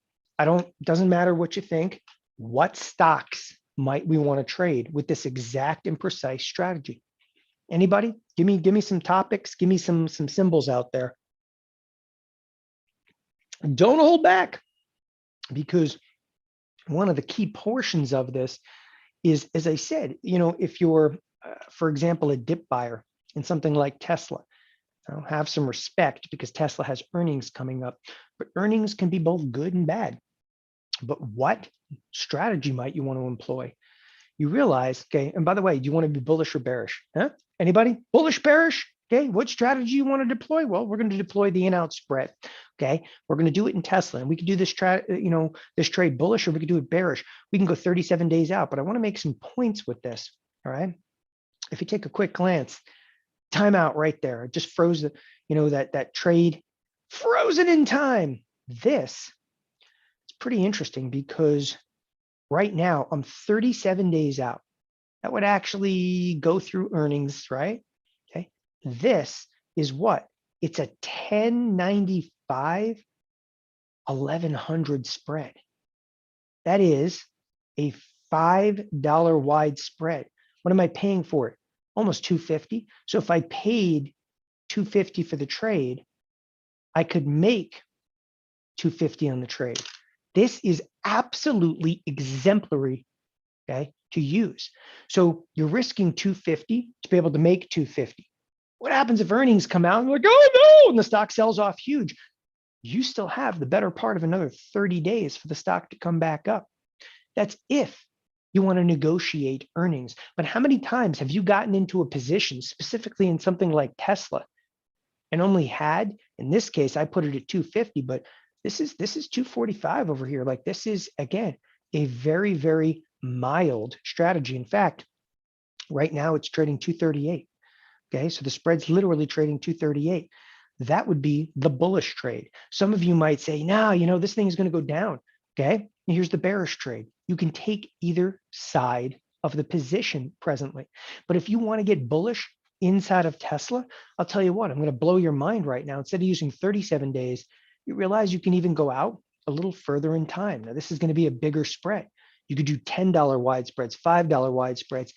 Doesn't matter what you think. What stocks might we want to trade with this exact and precise strategy? Anybody? Give me some topics. Give me some symbols out there. Don't hold back, because one of the key portions of this is, as I said, if you're, for example, a dip buyer in something like Tesla, have some respect because Tesla has earnings coming up, but earnings can be both good and bad. But what strategy might you want to employ? You realize, okay, and by the way, do you want to be bullish or bearish? Huh? Anybody? Bullish, bearish? Okay, what strategy you want to deploy? Well, we're going to deploy the in-out spread. Okay, we're going to do it in Tesla, and we could do this this trade bullish, or we could do it bearish. We can go 37 days out, but I want to make some points with this. All right, if you take a quick glance, timeout right there. I just froze the, that trade, frozen in time. This is pretty interesting because right now I'm 37 days out. That would actually go through earnings, right? Okay. This is what? It's a 1095, 1100 spread. That is a $5 wide spread. What am I paying for it? Almost $250. So if I paid $250 for the trade, I could make $250 on the trade. This is absolutely exemplary, okay, to use. So you're risking $250 to be able to make $250. What happens if earnings come out and you're like, oh no, and the stock sells off huge? You still have the better part of another 30 days for the stock to come back up. That's if you want to negotiate earnings. But how many times have you gotten into a position, specifically in something like Tesla, and only had, in this case, I put it at 250, but this is 245 over here. Like, this is, again, a very, very mild strategy. In fact, right now it's trading 238. Okay, so the spread's literally trading 238. That would be the bullish trade. Some of you might say, no, this thing is going to go down. Okay, and here's the bearish trade. You can take either side of the position presently. But if you want to get bullish inside of Tesla, I'll tell you what, I'm going to blow your mind right now. Instead of using 37 days, you realize you can even go out a little further in time. Now, this is going to be a bigger spread. You could do $10 wide spreads, $5 wide spreads.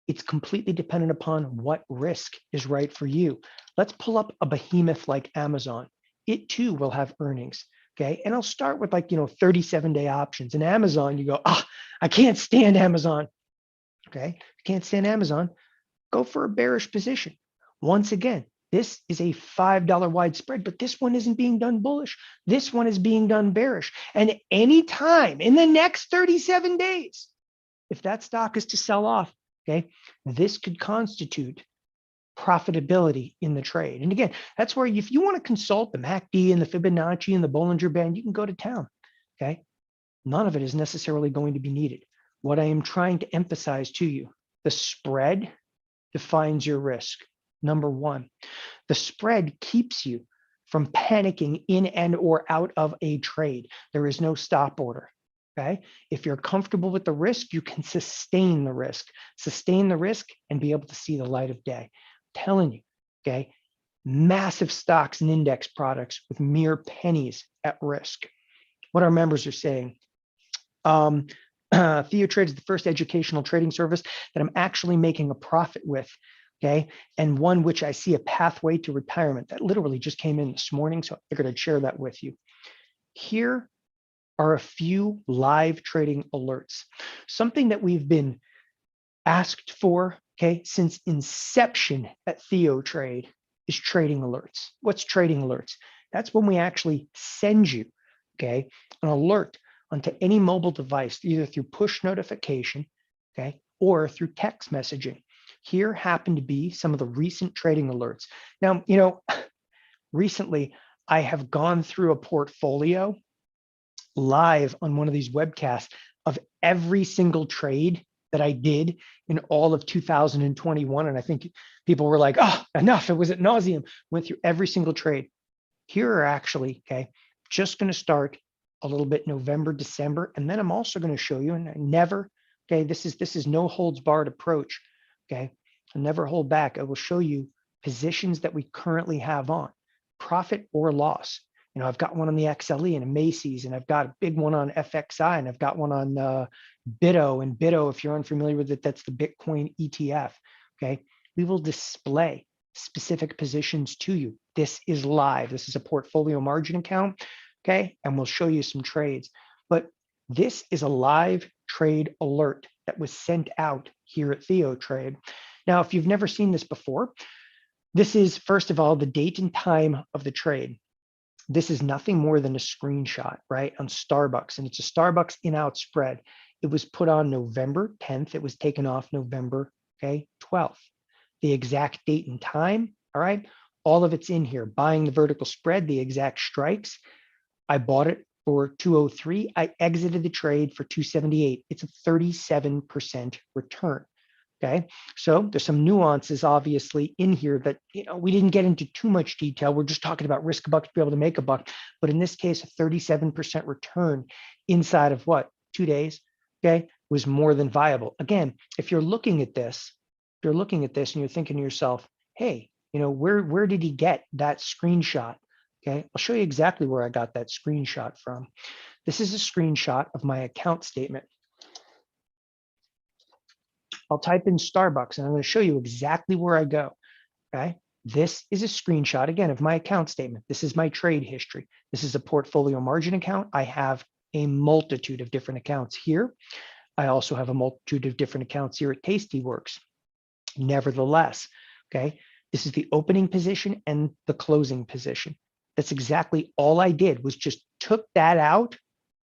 It's completely dependent upon what risk is right for you. Let's pull up a behemoth like Amazon. It too will have earnings. Okay. And I'll start with 37-day options. In Amazon, you go, I can't stand Amazon. Okay. Can't stand Amazon. Go for a bearish position. Once again, this is a $5 wide spread, but this one isn't being done bullish. This one is being done bearish. And any time in the next 37 days, if that stock is to sell off, okay, this could constitute profitability in the trade. And again, that's where if you want to consult the MACD and the Fibonacci and the Bollinger Band, you can go to town. Okay. None of it is necessarily going to be needed. what I am trying to emphasize to you, the spread defines your risk. Number one, the spread keeps you from panicking in and or out of a trade. There is no stop order. Okay. If you're comfortable with the risk, you can sustain the risk, and be able to see the light of day. I'm telling you, okay, massive stocks and index products with mere pennies at risk. What our members are saying. TheoTrade is the first educational trading service that I'm actually making a profit with. Okay. And one which I see a pathway to retirement. That literally just came in this morning. So I figured I'd share that with you. Here are a few live trading alerts. Something that we've been asked for, okay, since inception at TheoTrade is trading alerts. What's trading alerts? That's when we actually send you, okay, an alert onto any mobile device, either through push notification, okay, or through text messaging. Here happen to be some of the recent trading alerts. Now, recently I have gone through a portfolio live on one of these webcasts of every single trade that I did in all of 2021. And I think people were like, oh, enough. It was ad nauseum. Went through every single trade. Here are actually, okay, just going to start a little bit November, December. And then I'm also going to show you, and I never, okay, this is no holds barred approach. Okay. I'll never hold back. I will show you positions that we currently have on, profit or loss. I've got one on the XLE and a Macy's, and I've got a big one on FXI, and I've got one on BITO. And BITO, if you're unfamiliar with it, that's the Bitcoin ETF. Okay. We will display specific positions to you. This is live. This is a portfolio margin account. Okay. And we'll show you some trades. But this is a live trade alert that was sent out here at TheoTrade. Now, if you've never seen this before, this is, first of all, the date and time of the trade. This is nothing more than a screenshot, right, on Starbucks, and it's a Starbucks in-out spread. It was put on November 10th. It was taken off November, 12th. The exact date and time, all right, all of it's in here. Buying the vertical spread, the exact strikes. I bought it for 203. I exited the trade for 278. It's a 37% return. Okay, so there's some nuances obviously in here that we didn't get into too much detail. We're just talking about risk a buck to be able to make a buck. But in this case, a 37% return inside of what, 2 days, okay, was more than viable. Again, if you're looking at this, and you're thinking to yourself, hey, where did he get that screenshot? Okay, I'll show you exactly where I got that screenshot from. This is a screenshot of my account statement. I'll type in Starbucks and I'm going to show you exactly where I go. Okay. This is a screenshot again of my account statement. This is my trade history. This is a portfolio margin account. I have a multitude of different accounts here. I also have a multitude of different accounts here at Tastyworks. Nevertheless, okay, this is the opening position and the closing position. That's exactly all I did, was just took that out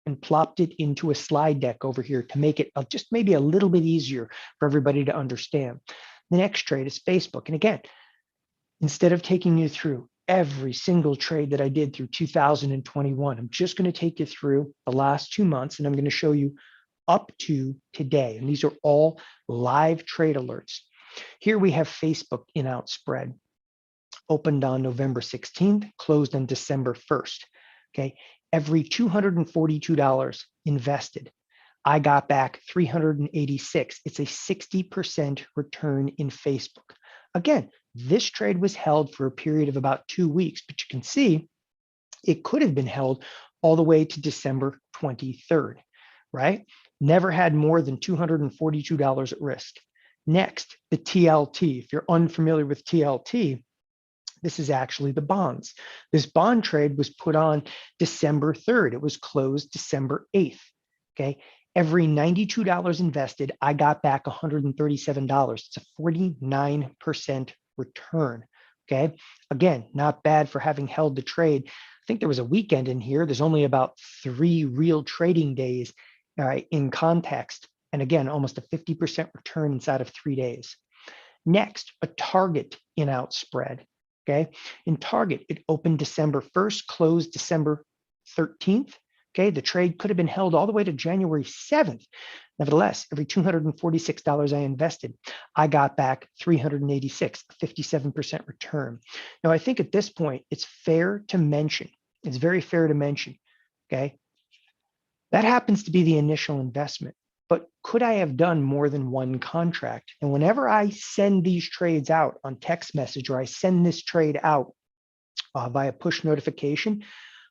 and plopped it into a slide deck over here to make it just maybe a little bit easier for everybody to understand. The next trade is Facebook. And again, instead of taking you through every single trade that I did through 2021, I'm just going to take you through the last 2 months, and I'm going to show you up to today. And these are all live trade alerts. Here we have Facebook in-out spread. Opened on November 16th, closed on December 1st. Okay. Every $242 invested, I got back 386. It's a 60% return in Facebook. Again, this trade was held for a period of about 2 weeks, but you can see it could have been held all the way to December 23rd, right? Never had more than $242 at risk. Next, the TLT. If you're unfamiliar with TLT, this is actually the bonds. This bond trade was put on December 3rd. It was closed December 8th. Okay. Every $92 invested, I got back $137. It's a 49% return. Okay. Again, not bad for having held the trade. I think there was a weekend in here. There's only about 3 real trading days in context. And again, almost a 50% return inside of 3 days. Next, a target in-out spread. Okay. In Target, it opened December 1st, closed December 13th. Okay, the trade could have been held all the way to January 7th. Nevertheless, every $246 I invested, I got back 386, 57% return. Now, I think at this point, it's fair to mention, it's very fair to mention, okay, that happens to be the initial investment. But could I have done more than one contract? And whenever I send these trades out on text message, or I send this trade out via push notification,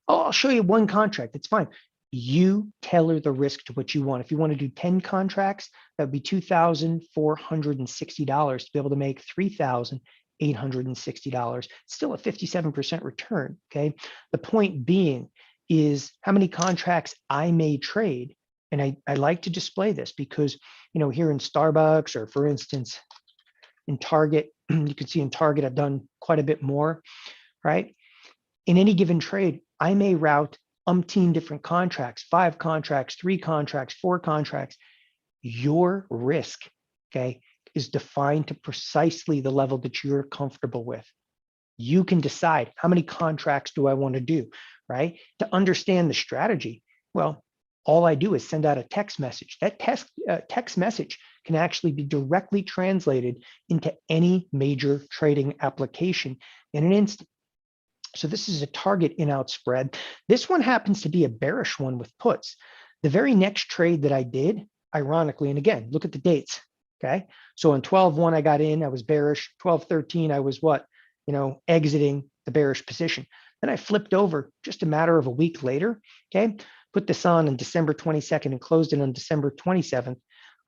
oh, I'll show you one contract. It's fine. You tailor the risk to what you want. If you want to do 10 contracts, that would be $2,460 to be able to make $3,860. Still a 57% return. Okay. The point being is how many contracts I may trade. And I like to display this because, here in Starbucks, or for instance, in Target, you can see in Target, I've done quite a bit more, right? In any given trade, I may route umpteen different contracts, 5 contracts, 3 contracts, 4 contracts. Your risk, okay, is defined to precisely the level that you're comfortable with. You can decide how many contracts do I want to do, right? To understand the strategy, well, all I do is send out a text message. That text message can actually be directly translated into any major trading application in an instant. So this is a target in-out spread. This one happens to be a bearish one with puts. The very next trade that I did, ironically, and again, look at the dates, okay? So on 12/1, I got in, I was bearish. 12/13, I was what? Exiting the bearish position. Then I flipped over just a matter of a week later, okay? Put this on December 22nd and closed it on December 27th.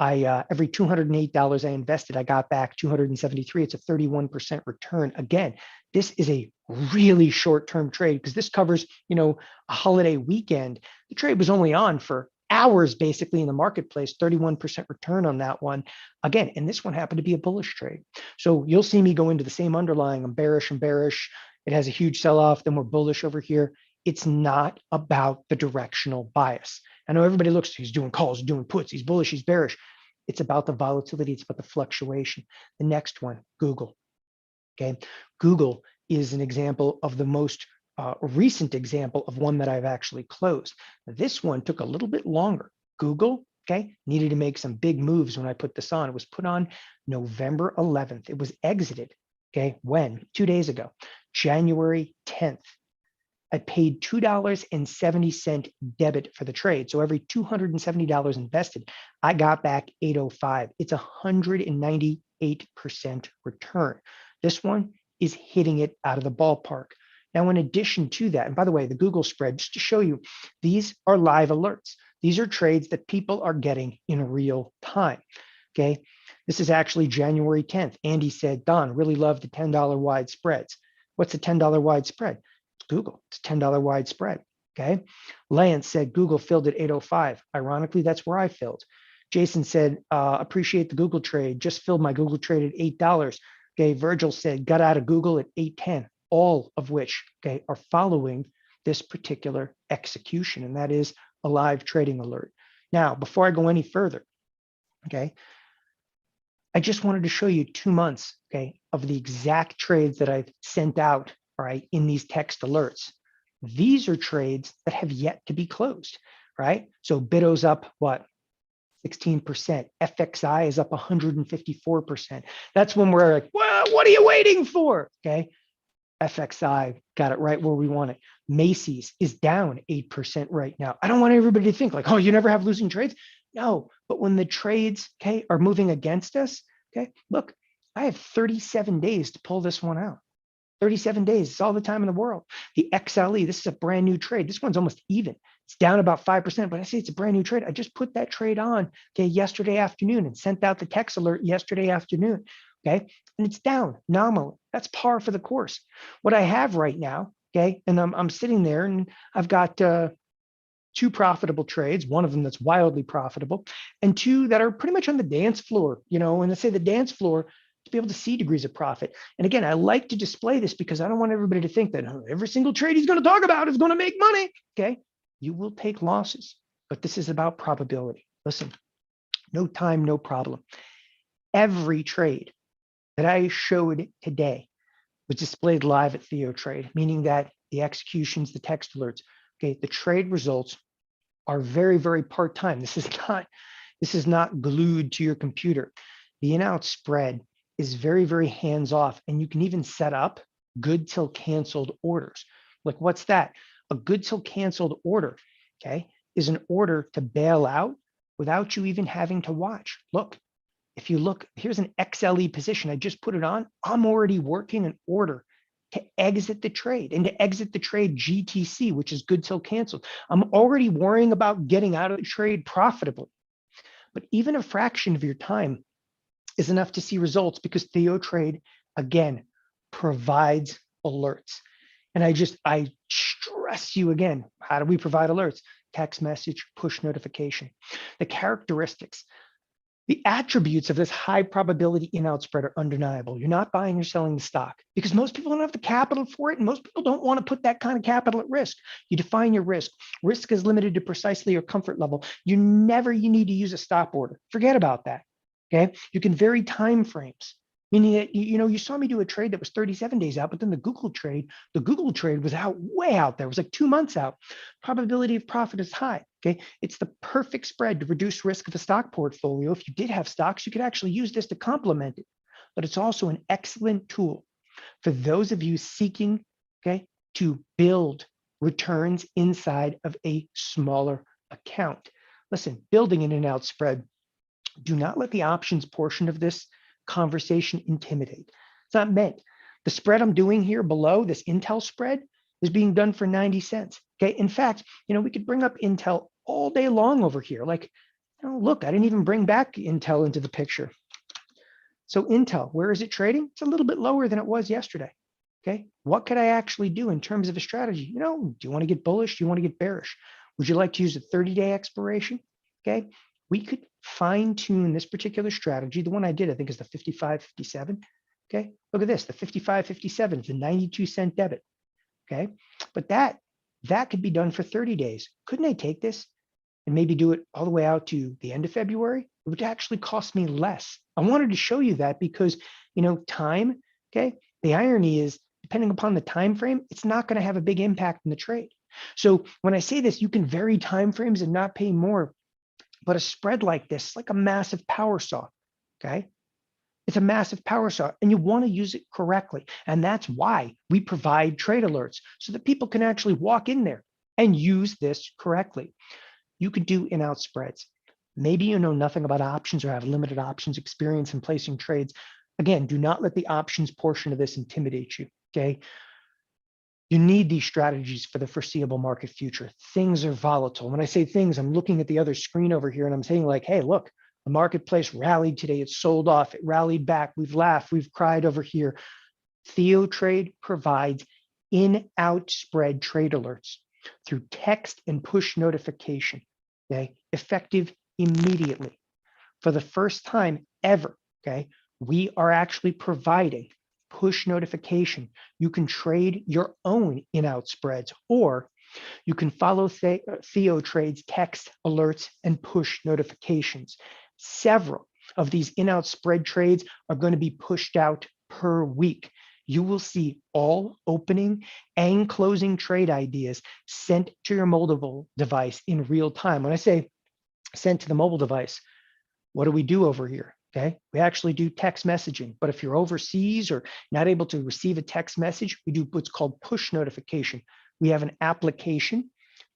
Every $208 I invested, I got back 273. It's a 31% return. Again, this is a really short-term trade because this covers, a holiday weekend. The trade was only on for hours basically in the marketplace, 31% return on that one. Again, and this one happened to be a bullish trade. So you'll see me go into the same underlying. I'm bearish and bearish. It has a huge sell-off. Then we're bullish over here. It's not about the directional bias. I know everybody looks, he's doing calls, he's doing puts, he's bullish, he's bearish. It's about the volatility. It's about the fluctuation. The next one, Google. Okay. Google is an example of the most recent example of one that I've actually closed. This one took a little bit longer. Google, okay, needed to make some big moves when I put this on. It was put on November 11th. It was exited, okay, when? 2 days ago, January 10th. I paid $2.70 debit for the trade. So every $270 invested, I got back $805. It's 198% return. This one is hitting it out of the ballpark. Now, in addition to that, and by the way, the Google spread, just to show you, these are live alerts. These are trades that people are getting in real time. Okay. This is actually January 10th. Andy said, Don, really love the $10 wide spreads. What's the $10 wide spread? Google, it's $10 wide spread, okay? Lance said Google filled at 805. Ironically, that's where I filled. Jason said, appreciate the Google trade, just filled my Google trade at $8. Okay, Virgil said, got out of Google at 810, all of which, okay, are following this particular execution, and that is a live trading alert. Now, before I go any further, okay, I just wanted to show you 2 months, okay, of the exact trades that I've sent out, all right, in these text alerts. These are trades that have yet to be closed, right? So Bito's up, what, 16%. FXI is up 154%. That's when we're like, well, what are you waiting for? Okay. FXI got it right where we want it. Macy's is down 8% right now. I don't want everybody to think like, oh, you never have losing trades. No, but when the trades, okay, are moving against us, okay, look, I have 37 days to pull this one out. 37 days, it's all the time in the world. The XLE, this is a brand new trade. This one's almost even. It's down about 5%, but I say it's a brand new trade. I just put that trade on, okay, yesterday afternoon and sent out the text alert yesterday afternoon, okay? And it's down nominally. That's par for the course. What I have right now, okay, and I'm sitting there and I've got 2 profitable trades, one of them that's wildly profitable, and 2 that are pretty much on the dance floor, and I say the dance floor, to be able to see degrees of profit. And again, I like to display this because I don't want everybody to think that every single trade he's going to talk about is going to make money. Okay. You will take losses, but this is about probability. Listen, no time, no problem. Every trade that I showed today was displayed live at TheoTrade, meaning that the executions, the text alerts, okay, the trade results are very, very part-time. This is not glued to your computer. The in-out spread is very, very hands-off, and you can even set up good till canceled orders. Like, what's that? A good till canceled order, okay, is an order to bail out without you even having to watch. Look, if you look, here's an XLE position. I just put it on. I'm already working an order to exit the trade, and to exit the trade GTC, which is good till canceled. I'm already worrying about getting out of the trade profitably. But even a fraction of your time is enough to see results, because TheoTrade, again, provides alerts. And I stress you again, how do we provide alerts? Text message, push notification. The characteristics, the attributes of this high probability in-out spread are undeniable. You're not buying or selling the stock because most people don't have the capital for it, and most people don't want to put that kind of capital at risk. You define your risk. Risk is limited to precisely your comfort level. You need to use a stop order. Forget about that. Okay. You can vary time frames. Meaning that, you saw me do a trade that was 37 days out, but then the Google trade was way out there. It was like 2 months out. Probability of profit is high. Okay. It's the perfect spread to reduce risk of a stock portfolio. If you did have stocks, you could actually use this to complement it. But it's also an excellent tool for those of you seeking, okay, to build returns inside of a smaller account. Listen, building an in-out spread, do not let the options portion of this conversation intimidate. It's not meant. The spread I'm doing here below, this Intel spread, is being done for 90 cents. Okay. In fact, we could bring up Intel all day long over here. Like, look, I didn't even bring back Intel into the picture. So Intel, where is it trading? It's a little bit lower than it was yesterday. Okay. What could I actually do in terms of a strategy? Do you want to get bullish? Do you want to get bearish? Would you like to use a 30-day expiration? Okay. We could fine tune this particular strategy. The one I did, I think, is the 55.57. Okay. Look at this. The 55.57 is a 92-cent debit. Okay. But that could be done for 30 days. Couldn't I take this and maybe do it all the way out to the end of February? It would actually cost me less. I wanted to show you that because, time, okay, the irony is, depending upon the time frame, it's not going to have a big impact in the trade. So when I say this, you can vary time frames and not pay more. But a spread like this, like a massive power saw, okay? It's a massive power saw, and you want to use it correctly. And that's why we provide trade alerts, so that people can actually walk in there and use this correctly. You could do in-out spreads. Maybe you know nothing about options or have limited options experience in placing trades. Again, do not let the options portion of this intimidate you, okay? You need these strategies for the foreseeable market future. Things are volatile. When I say things, I'm looking at the other screen over here and I'm saying, like, hey, look, the marketplace rallied today. It sold off. It rallied back. We've laughed. We've cried over here. TheoTrade provides in-out spread trade alerts through text and push notification, okay, effective immediately. For the first time ever, okay, we are actually providing push notification. You can trade your own in-out spreads, or you can follow TheoTrade's text alerts and push notifications. Several of these in-out spread trades are going to be pushed out per week. You will see all opening and closing trade ideas sent to your mobile device in real time. When I say sent to the mobile device, what do we do over here? Okay, we actually do text messaging, but if you're overseas or not able to receive a text message, we do what's called push notification. We have an application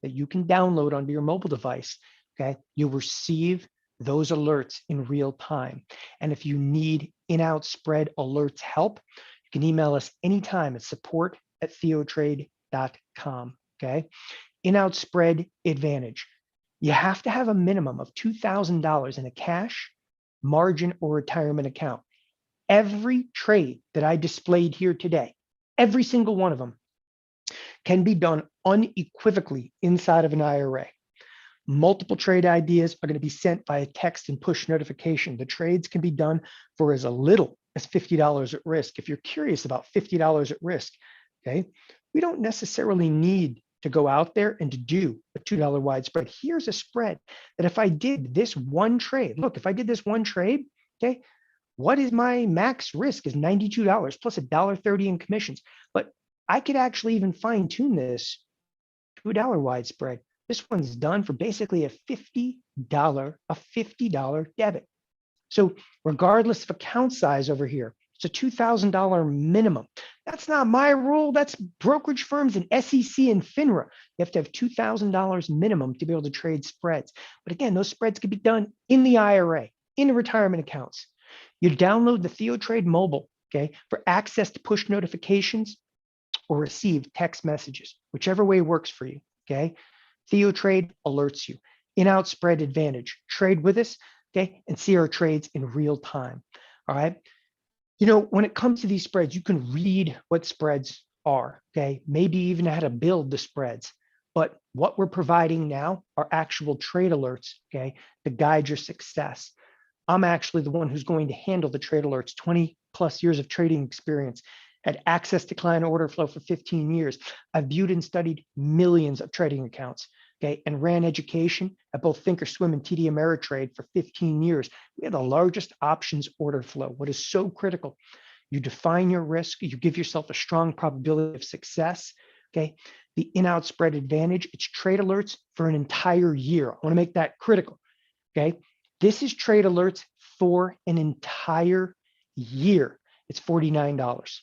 that you can download onto your mobile device. Okay, you'll receive those alerts in real time. And if you need in-out spread alerts help, you can email us anytime at support@theotrade.com. Okay, in-out spread advantage. You have to have a minimum of $2,000 in a cash, margin, or retirement account. Every trade that I displayed here today, every single one of them, can be done unequivocally inside of an IRA. Multiple trade ideas are going to be sent via text and push notification. The trades can be done for as little as $50 at risk. If you're curious about $50 at risk, okay, we don't necessarily need to go out there and to do a $2 wide spread. Here's a spread that if I did this one trade, look, if I did this one trade, okay, what is my max risk is $92 plus $1.30 in commissions. But I could actually even fine tune this $2 wide spread This one's done for basically a $50 debit. So regardless of account size over here, it's a $2,000 minimum. That's not my rule. That's brokerage firms and SEC and FINRA. You have to have $2,000 minimum to be able to trade spreads. But again, those spreads can be done in the IRA, in the retirement accounts. You download the TheoTrade mobile, okay, for access to push notifications or receive text messages, whichever way works for you, okay? TheoTrade alerts you. In-out spread advantage. Trade with us, okay, and see our trades in real time, all right? You know, when it comes to these spreads, you can read what spreads are, okay? Maybe even how to build the spreads. But what we're providing now are actual trade alerts, okay, to guide your success. I'm actually the one who's going to handle the trade alerts, 20 plus years of trading experience, had access to client order flow for 15 years. I've viewed and studied millions of trading accounts, okay, and ran education at both Thinkorswim and TD Ameritrade for 15 years. We have the largest options order flow. What is so critical? You define your risk, you give yourself a strong probability of success, okay? The in-out spread advantage, it's trade alerts for an entire year. I wanna make that critical, okay? This is trade alerts for an entire year. It's $49,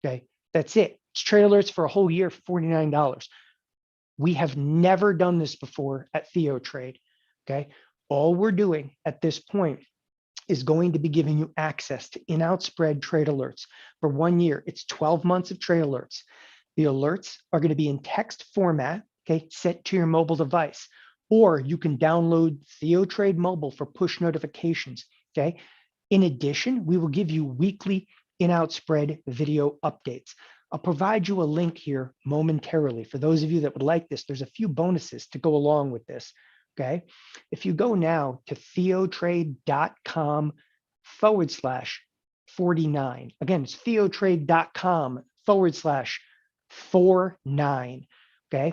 okay? That's it. It's trade alerts for a whole year for $49. We have never done this before at TheoTrade, okay? All we're doing at this point is going to be giving you access to in-out spread trade alerts for 1 year. It's 12 months of trade alerts. The alerts are going to be in text format, okay, set to your mobile device, or you can download TheoTrade mobile for push notifications, okay? In addition, we will give you weekly in-out spread video updates. I'll provide you a link here momentarily. For those of you that would like this, there's a few bonuses to go along with this, okay? If you go now to theotrade.com/49, again, it's theotrade.com/49, okay?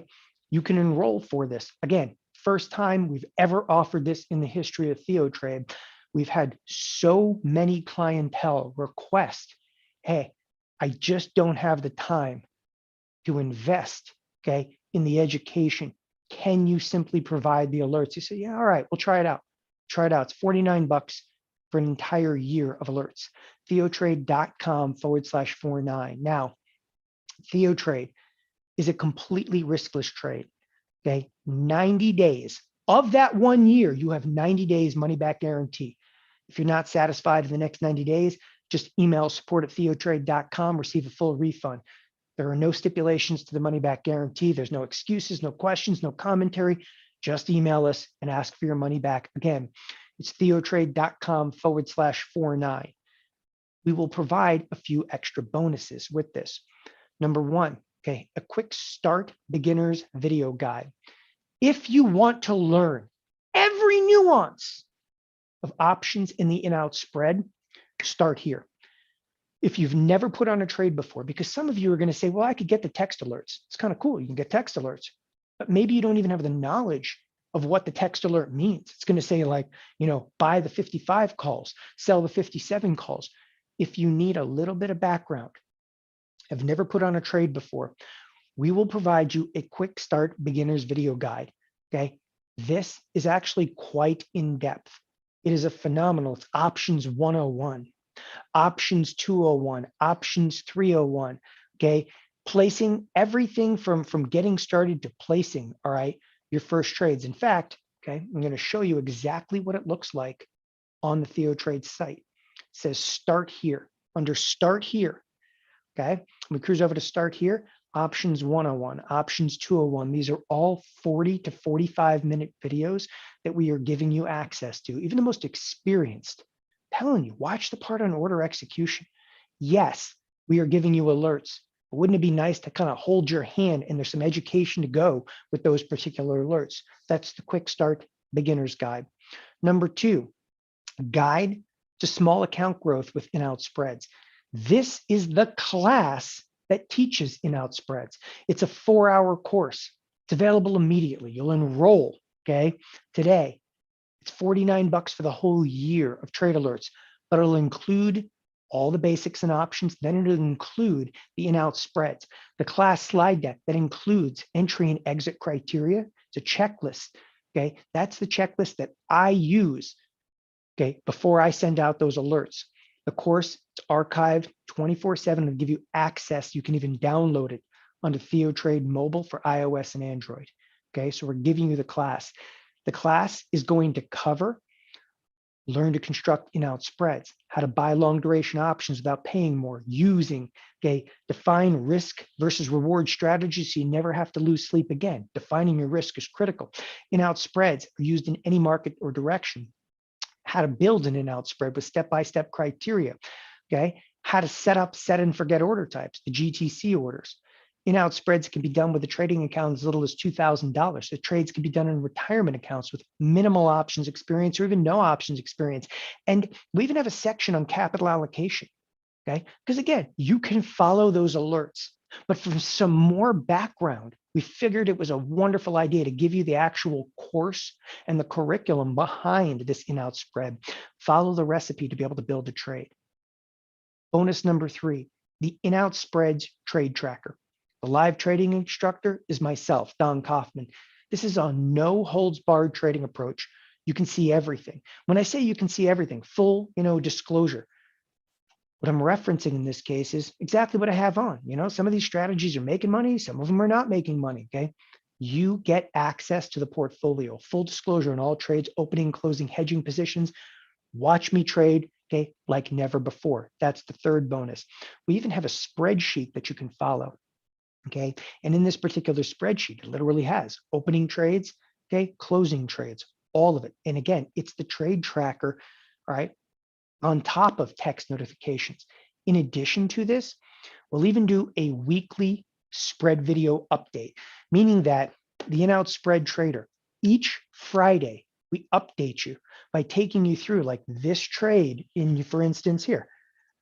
You can enroll for this. Again, first time we've ever offered this in the history of TheoTrade. We've had so many clientele request, hey, I just don't have the time to invest, okay, in the education. Can you simply provide the alerts? You say, yeah, all right, we'll try it out. Try it out. It's 49 bucks for an entire year of alerts. Theotrade.com/49. Now, TheoTrade is a completely riskless trade, okay? 90 days. Of that 1 year, you have 90 days money back guarantee. If you're not satisfied in the next 90 days, just email support@theotrade.com, receive a full refund. There are no stipulations to the money back guarantee. There's no excuses, no questions, no commentary. Just email us and ask for your money back. Again, it's theotrade.com/49. We will provide a few extra bonuses with this. Number one, okay, a quick start beginner's video guide. If you want to learn every nuance of options in the in-out spread, start here. If you've never put on a trade before, because some of you are going to say, well, I could get the text alerts. It's kind of cool. You can get text alerts, but maybe you don't even have the knowledge of what the text alert means. It's going to say like, you know, buy the 55 calls, sell the 57 calls. If you need a little bit of background, have never put on a trade before, we will provide you a quick start beginner's video guide, okay? This is actually quite in-depth. It is a phenomenal, it's options 101, options 201, options 301, okay? Placing everything from getting started to placing, all right, your first trades. In fact, okay, I'm gonna show you exactly what it looks like on the TheoTrade site. It says start here, under start here, okay? We cruise over to start here, options 101, options 201. These are all 40 to 45 minute videos that we are giving you access to. Even the most experienced, telling you, watch the part on order execution. Yes, we are giving you alerts. But wouldn't it be nice to kind of hold your hand and there's some education to go with those particular alerts? That's the quick start beginner's guide. Number two, guide to small account growth with in-out spreads. This is the class that teaches in-out spreads. It's a 4-hour course. It's available immediately. You'll enroll, okay, today. It's 49 bucks for the whole year of trade alerts, but it'll include all the basics and options. Then it'll include the in-out spreads, the class slide deck that includes entry and exit criteria. It's a checklist. Okay, that's the checklist that I use. Okay, before I send out those alerts. The course, it's archived 24/7. It'll give you access. You can even download it onto TheoTrade mobile for iOS and Android. Okay, so we're giving you the class. The class is going to cover learn to construct in-out spreads, how to buy long duration options without paying more, using, okay, define risk versus reward strategies so you never have to lose sleep again. Defining your risk is critical. In-out spreads are used in any market or direction. How to build an in-out spread with step-by-step criteria, okay? How to set up set and forget order types, the GTC orders. In-out spreads can be done with a trading account as little as $2,000. The trades can be done in retirement accounts with minimal options experience or even no options experience. And we even have a section on capital allocation, okay? Because again, you can follow those alerts. But for some more background, we figured it was a wonderful idea to give you the actual course and the curriculum behind this in-out spread. Follow the recipe to be able to build a trade. Bonus number 3, the in-out spreads trade tracker. The live trading instructor is myself, Don Kaufman. This is a no holds barred trading approach. You can see everything. When I say you can see everything, full, disclosure. What I'm referencing in this case is exactly what I have on. Some of these strategies are making money, some of them are not making money, okay? You get access to the portfolio, full disclosure on all trades, opening, closing, hedging positions. Watch me trade, okay, like never before. That's the third bonus. We even have a spreadsheet that you can follow. Okay, and in this particular spreadsheet, it literally has opening trades, okay, closing trades, all of it. And again, it's the trade tracker, all right, on top of text notifications. In addition to this, we'll even do a weekly spread video update, meaning that the in-out spread trader, each Friday, we update you by taking you through like this trade for instance, here,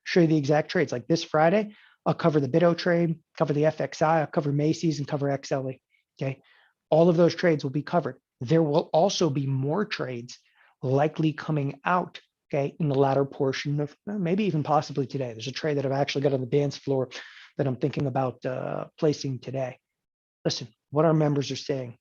show you the exact trades like this Friday. I'll cover the TheoTrade, cover the FXI, I'll cover Macy's and cover XLE, okay? All of those trades will be covered. There will also be more trades likely coming out, okay, in the latter portion of maybe even possibly today. There's a trade that I've actually got on the dance floor that I'm thinking about placing today. Listen, what our members are saying,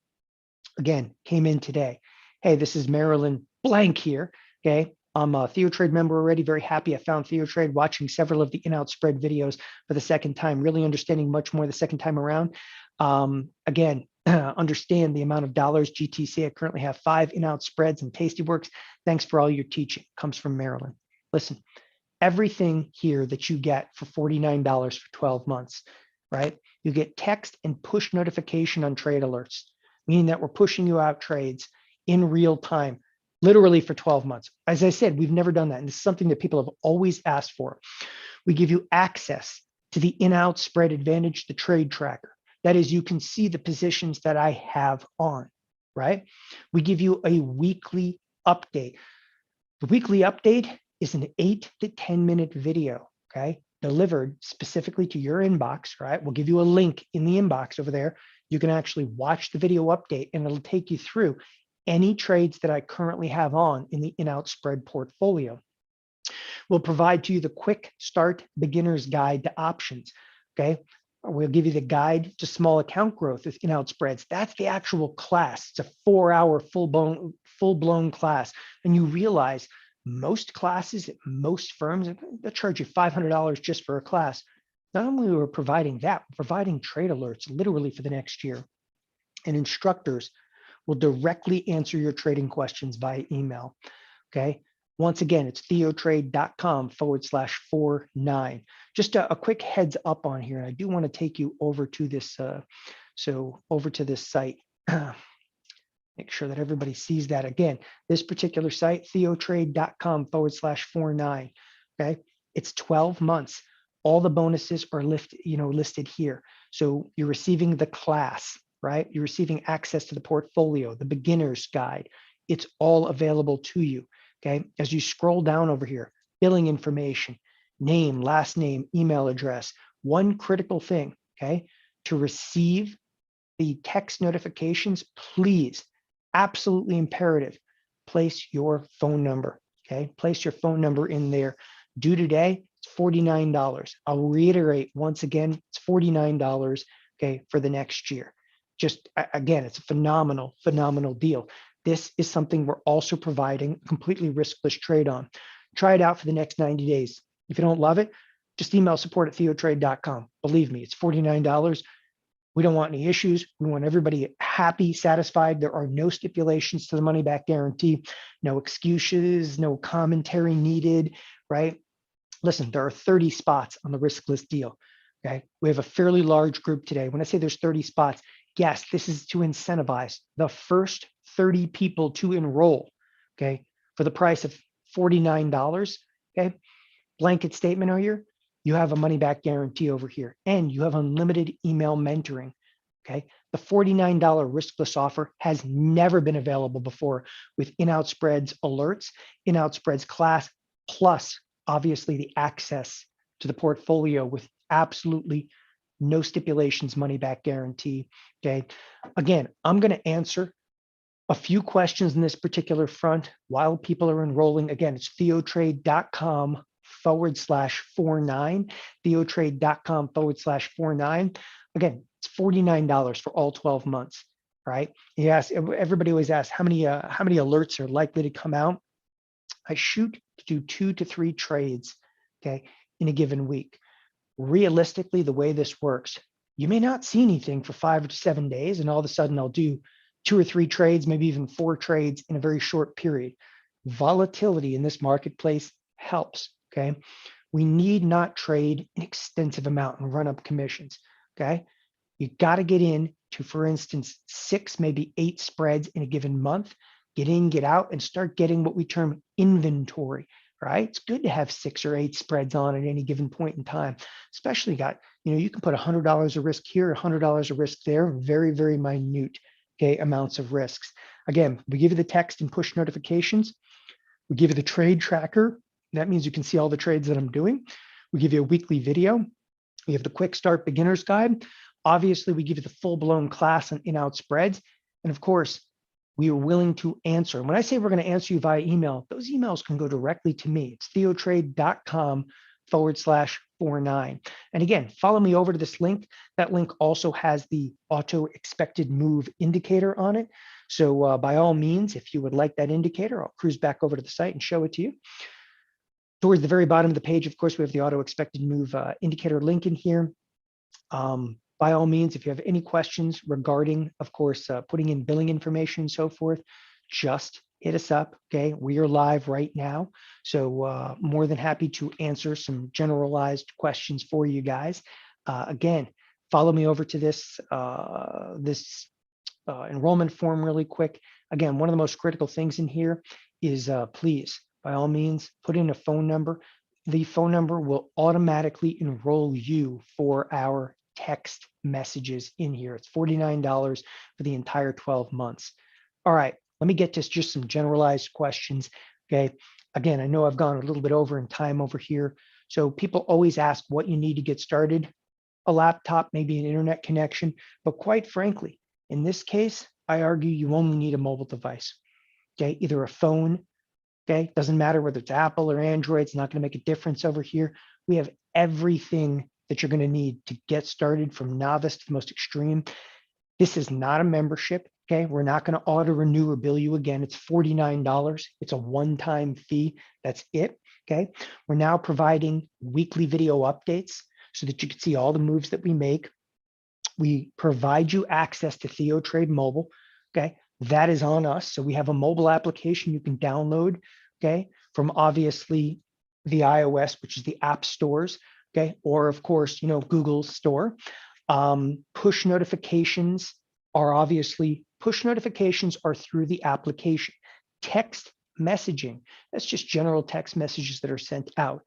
again, came in today. Hey, this is Marilyn Blank here, okay? I'm a TheoTrade member already, very happy I found TheoTrade, watching several of the in-out spread videos for the second time, really understanding much more the second time around. Again, understand the amount of dollars GTC. I currently have 5 in-out spreads and Tastyworks. Thanks for all your teaching. Comes from Maryland. Listen, everything here that you get for $49 for 12 months, right? You get text and push notification on trade alerts, meaning that we're pushing you out trades in real time, literally for 12 months. As I said, we've never done that. And this is something that people have always asked for. We give you access to the in-out spread advantage, the trade tracker. That is, you can see the positions that I have on, right? We give you a weekly update. The weekly update is an 8 to 10 minute video, okay? Delivered specifically to your inbox, right? We'll give you a link in the inbox over there. You can actually watch the video update and it'll take you through any trades that I currently have on in the in-out spread portfolio. We'll provide to you the quick start beginner's guide to options, okay? We'll give you the guide to small account growth with in-out spreads. That's the actual class. It's a 4-hour full-blown class. And you realize most classes at most firms, they'll charge you $500 just for a class. Not only are we providing that, we're providing trade alerts literally for the next year. And instructors will directly answer your trading questions via email, okay? Once again, it's theotrade.com/49. Just a quick heads up on here. And I do want to take you over to this, over to this site. Make sure that everybody sees that. Again, this particular site, theotrade.com/49, okay? It's 12 months. All the bonuses are listed here. So you're receiving the class, right? You're receiving access to the portfolio, the beginner's guide. It's all available to you, okay? As you scroll down over here, billing information, name, last name, email address. One critical thing, okay? To receive the text notifications, please, absolutely imperative, place your phone number, okay? Place your phone number in there. Due today, It's $49. I'll reiterate once again, it's $49, okay, for the next year. Just again, it's a phenomenal, phenomenal deal. This is something we're also providing a completely riskless trade on. Try it out for the next 90 days. If you don't love it, just email support@theotrade.com. Believe me, it's $49. We don't want any issues. We want everybody happy, satisfied. There are no stipulations to the money back guarantee, no excuses, no commentary needed, right? Listen, there are 30 spots on the riskless deal. Okay. We have a fairly large group today. When I say there's 30 spots, yes, this is to incentivize the first 30 people to enroll. Okay. For the price of $49. Okay. Blanket statement over here. You have a money back guarantee over here, and you have unlimited email mentoring. Okay. The $49 riskless offer has never been available before with in-out spreads alerts, in-out spreads class, plus obviously the access to the portfolio with absolutely no stipulations, money back guarantee. Okay. Again, I'm going to answer a few questions in this particular front while people are enrolling. Again, it's theotrade.com/49, theotrade.com/49. Again, it's $49 for all 12 months, right? Yes, everybody always asks how many alerts are likely to come out. I shoot to do 2 to 3 trades, okay, in a given week. Realistically, the way this works, you may not see anything for 5 to 7 days, and all of a sudden I'll do 2 or 3 trades, maybe even 4 trades in a very short period. Volatility in this marketplace helps, okay? We need not trade an extensive amount and run up commissions, okay? You got to get in to, for instance, 6, maybe 8 spreads in a given month. Get in, get out, and start getting what we term inventory, right? It's good to have 6 or 8 spreads on at any given point in time, especially you can put $100 of risk here, $100 of risk there, very, very minute, okay, amounts of risks. Again, we give you the text and push notifications. We give you the trade tracker. That means you can see all the trades that I'm doing. We give you a weekly video. We have the quick start beginner's guide. Obviously, we give you the full-blown class on in-out spreads. And of course, we are willing to answer. And when I say we're going to answer you via email, those emails can go directly to me. It's theotrade.com/49. And again, follow me over to this link. That link also has the auto expected move indicator on it. So by all means, if you would like that indicator, I'll cruise back over to the site and show it to you. Towards the very bottom of the page, of course, we have the auto expected move indicator link in here. By all means, if you have any questions regarding, of course, putting in billing information and so forth, just hit us up, okay? We are live right now. So more than happy to answer some generalized questions for you guys. Again, follow me over to this, enrollment form really quick. Again, one of the most critical things in here is please, by all means, put in a phone number. The phone number will automatically enroll you for our text messages in here. It's $49 for the entire 12 months. All right, let me get to just some generalized questions. Okay, again, I know I've gone a little bit over in time over here. So people always ask what you need to get started. A laptop, maybe an internet connection, but quite frankly, in this case, I argue you only need a mobile device. Okay, either a phone, okay, doesn't matter whether it's Apple or Android, it's not going to make a difference over here. We have everything that you're going to need to get started from novice to the most extreme. This is not a membership. Okay. We're not going to auto renew or bill you again. It's $49. It's a one-time fee. That's it. Okay. We're now providing weekly video updates so that you can see all the moves that we make. We provide you access to TheoTrade mobile. Okay. That is on us. So we have a mobile application you can download. Okay. From obviously the iOS, which is the app stores. Okay, or of course, Google Store. Push notifications are through the application. Text messaging, that's just general text messages that are sent out.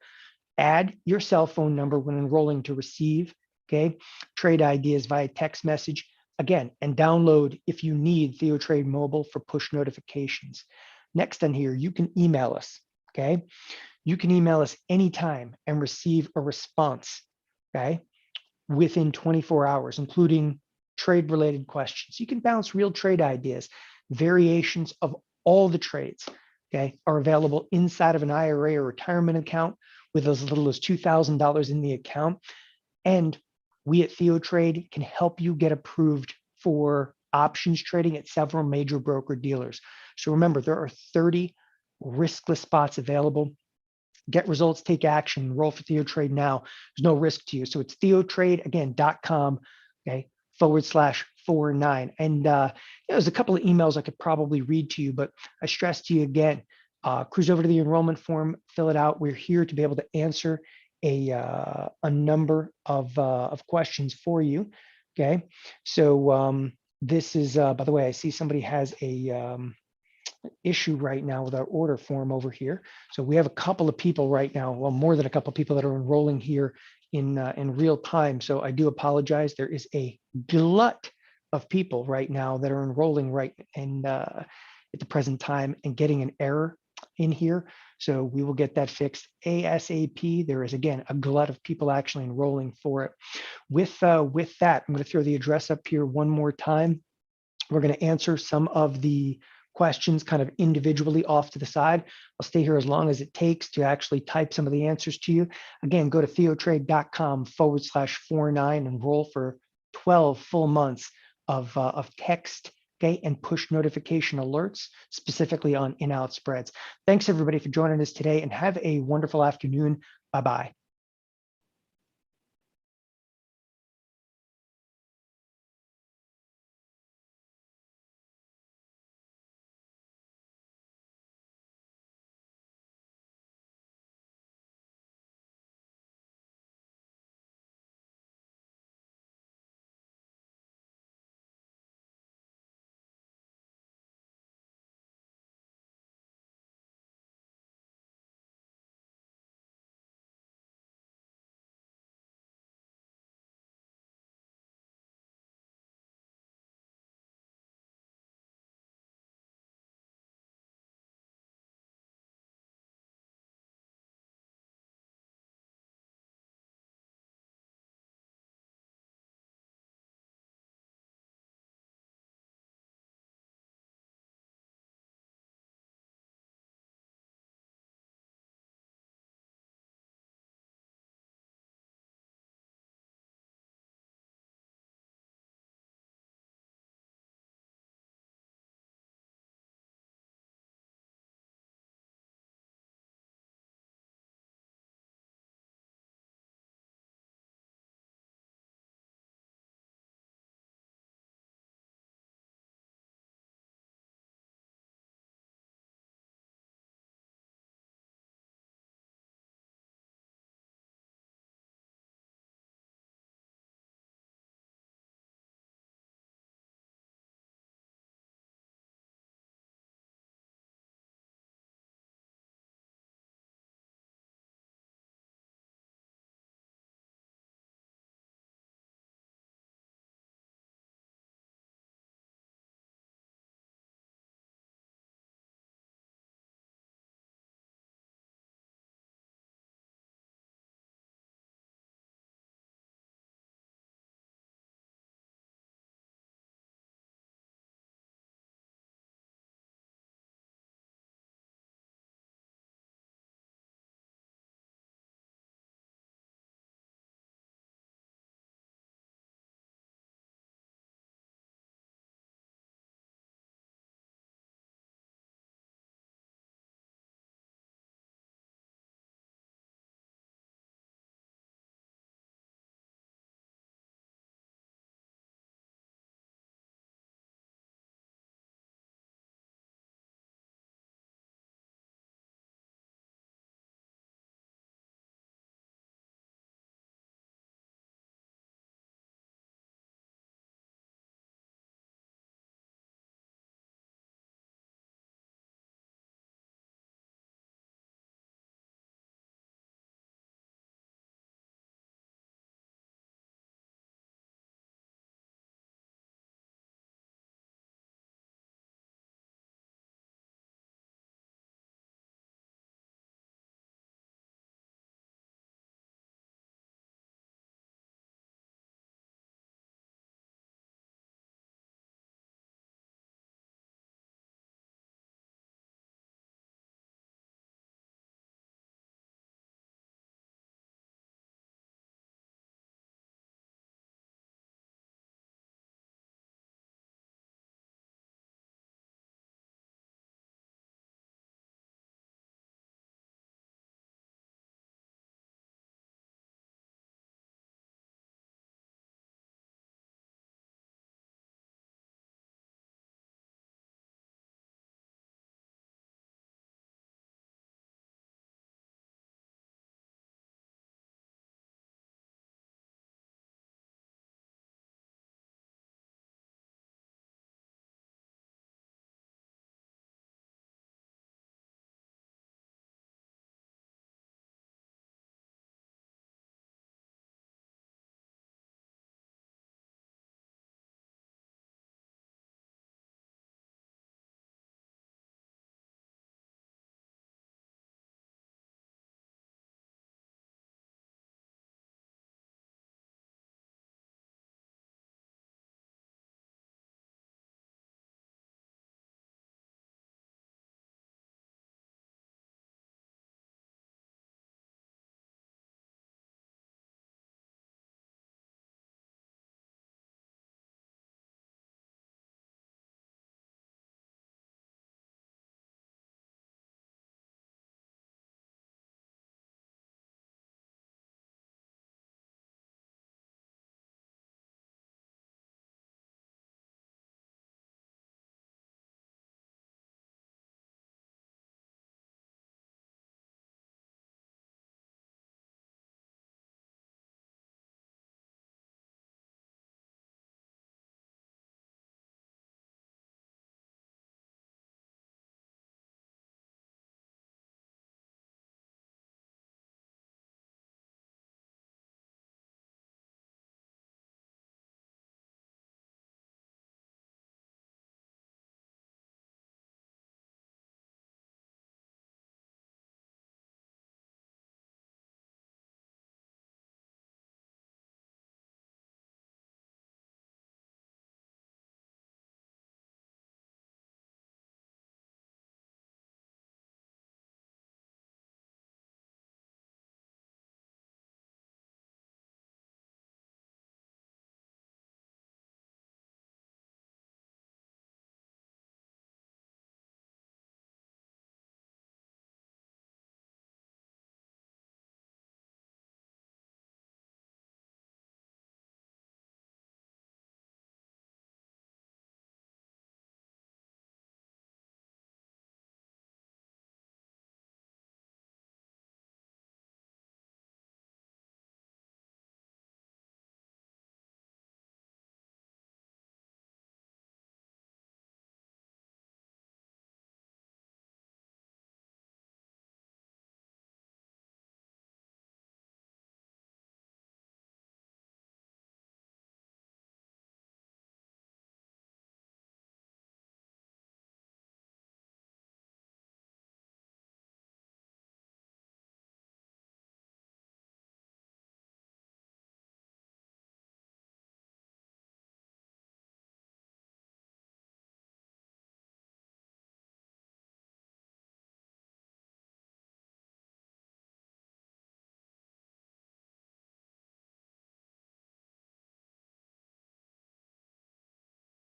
Add your cell phone number when enrolling to receive, okay, trade ideas via text message. Again, and download if you need TheoTrade mobile for push notifications. Next on here, you can email us, okay? You can email us anytime and receive a response, okay, within 24 hours, including trade-related questions. You can bounce real trade ideas. Variations of all the trades, okay, are available inside of an IRA or retirement account with as little as $2,000 in the account. And we at TheoTrade can help you get approved for options trading at several major broker dealers. So remember, there are 30 riskless spots available. Get results, take action, enroll for TheoTrade now. There's no risk to you. So it's TheoTrade, again, .com, okay, /49. And there's a couple of emails I could probably read to you, but I stress to you again, cruise over to the enrollment form, fill it out. We're here to be able to answer a number of questions for you. Okay, so this is, by the way, I see somebody has a issue right now with our order form over here. So we have a couple of people right now, well, more than a couple of people that are enrolling here in real time. So I do apologize. There is a glut of people right now that are enrolling right in at the present time and getting an error in here. So we will get that fixed ASAP. There is, again, a glut of people actually enrolling for it. With that, I'm going to throw the address up here one more time. We're going to answer some of the questions kind of individually off to the side. I'll stay here as long as it takes to actually type some of the answers to you. Again, go to theotrade.com /49, enroll for 12 full months of text, okay, and push notification alerts specifically on in-out spreads. Thanks everybody for joining us today and have a wonderful afternoon. Bye-bye.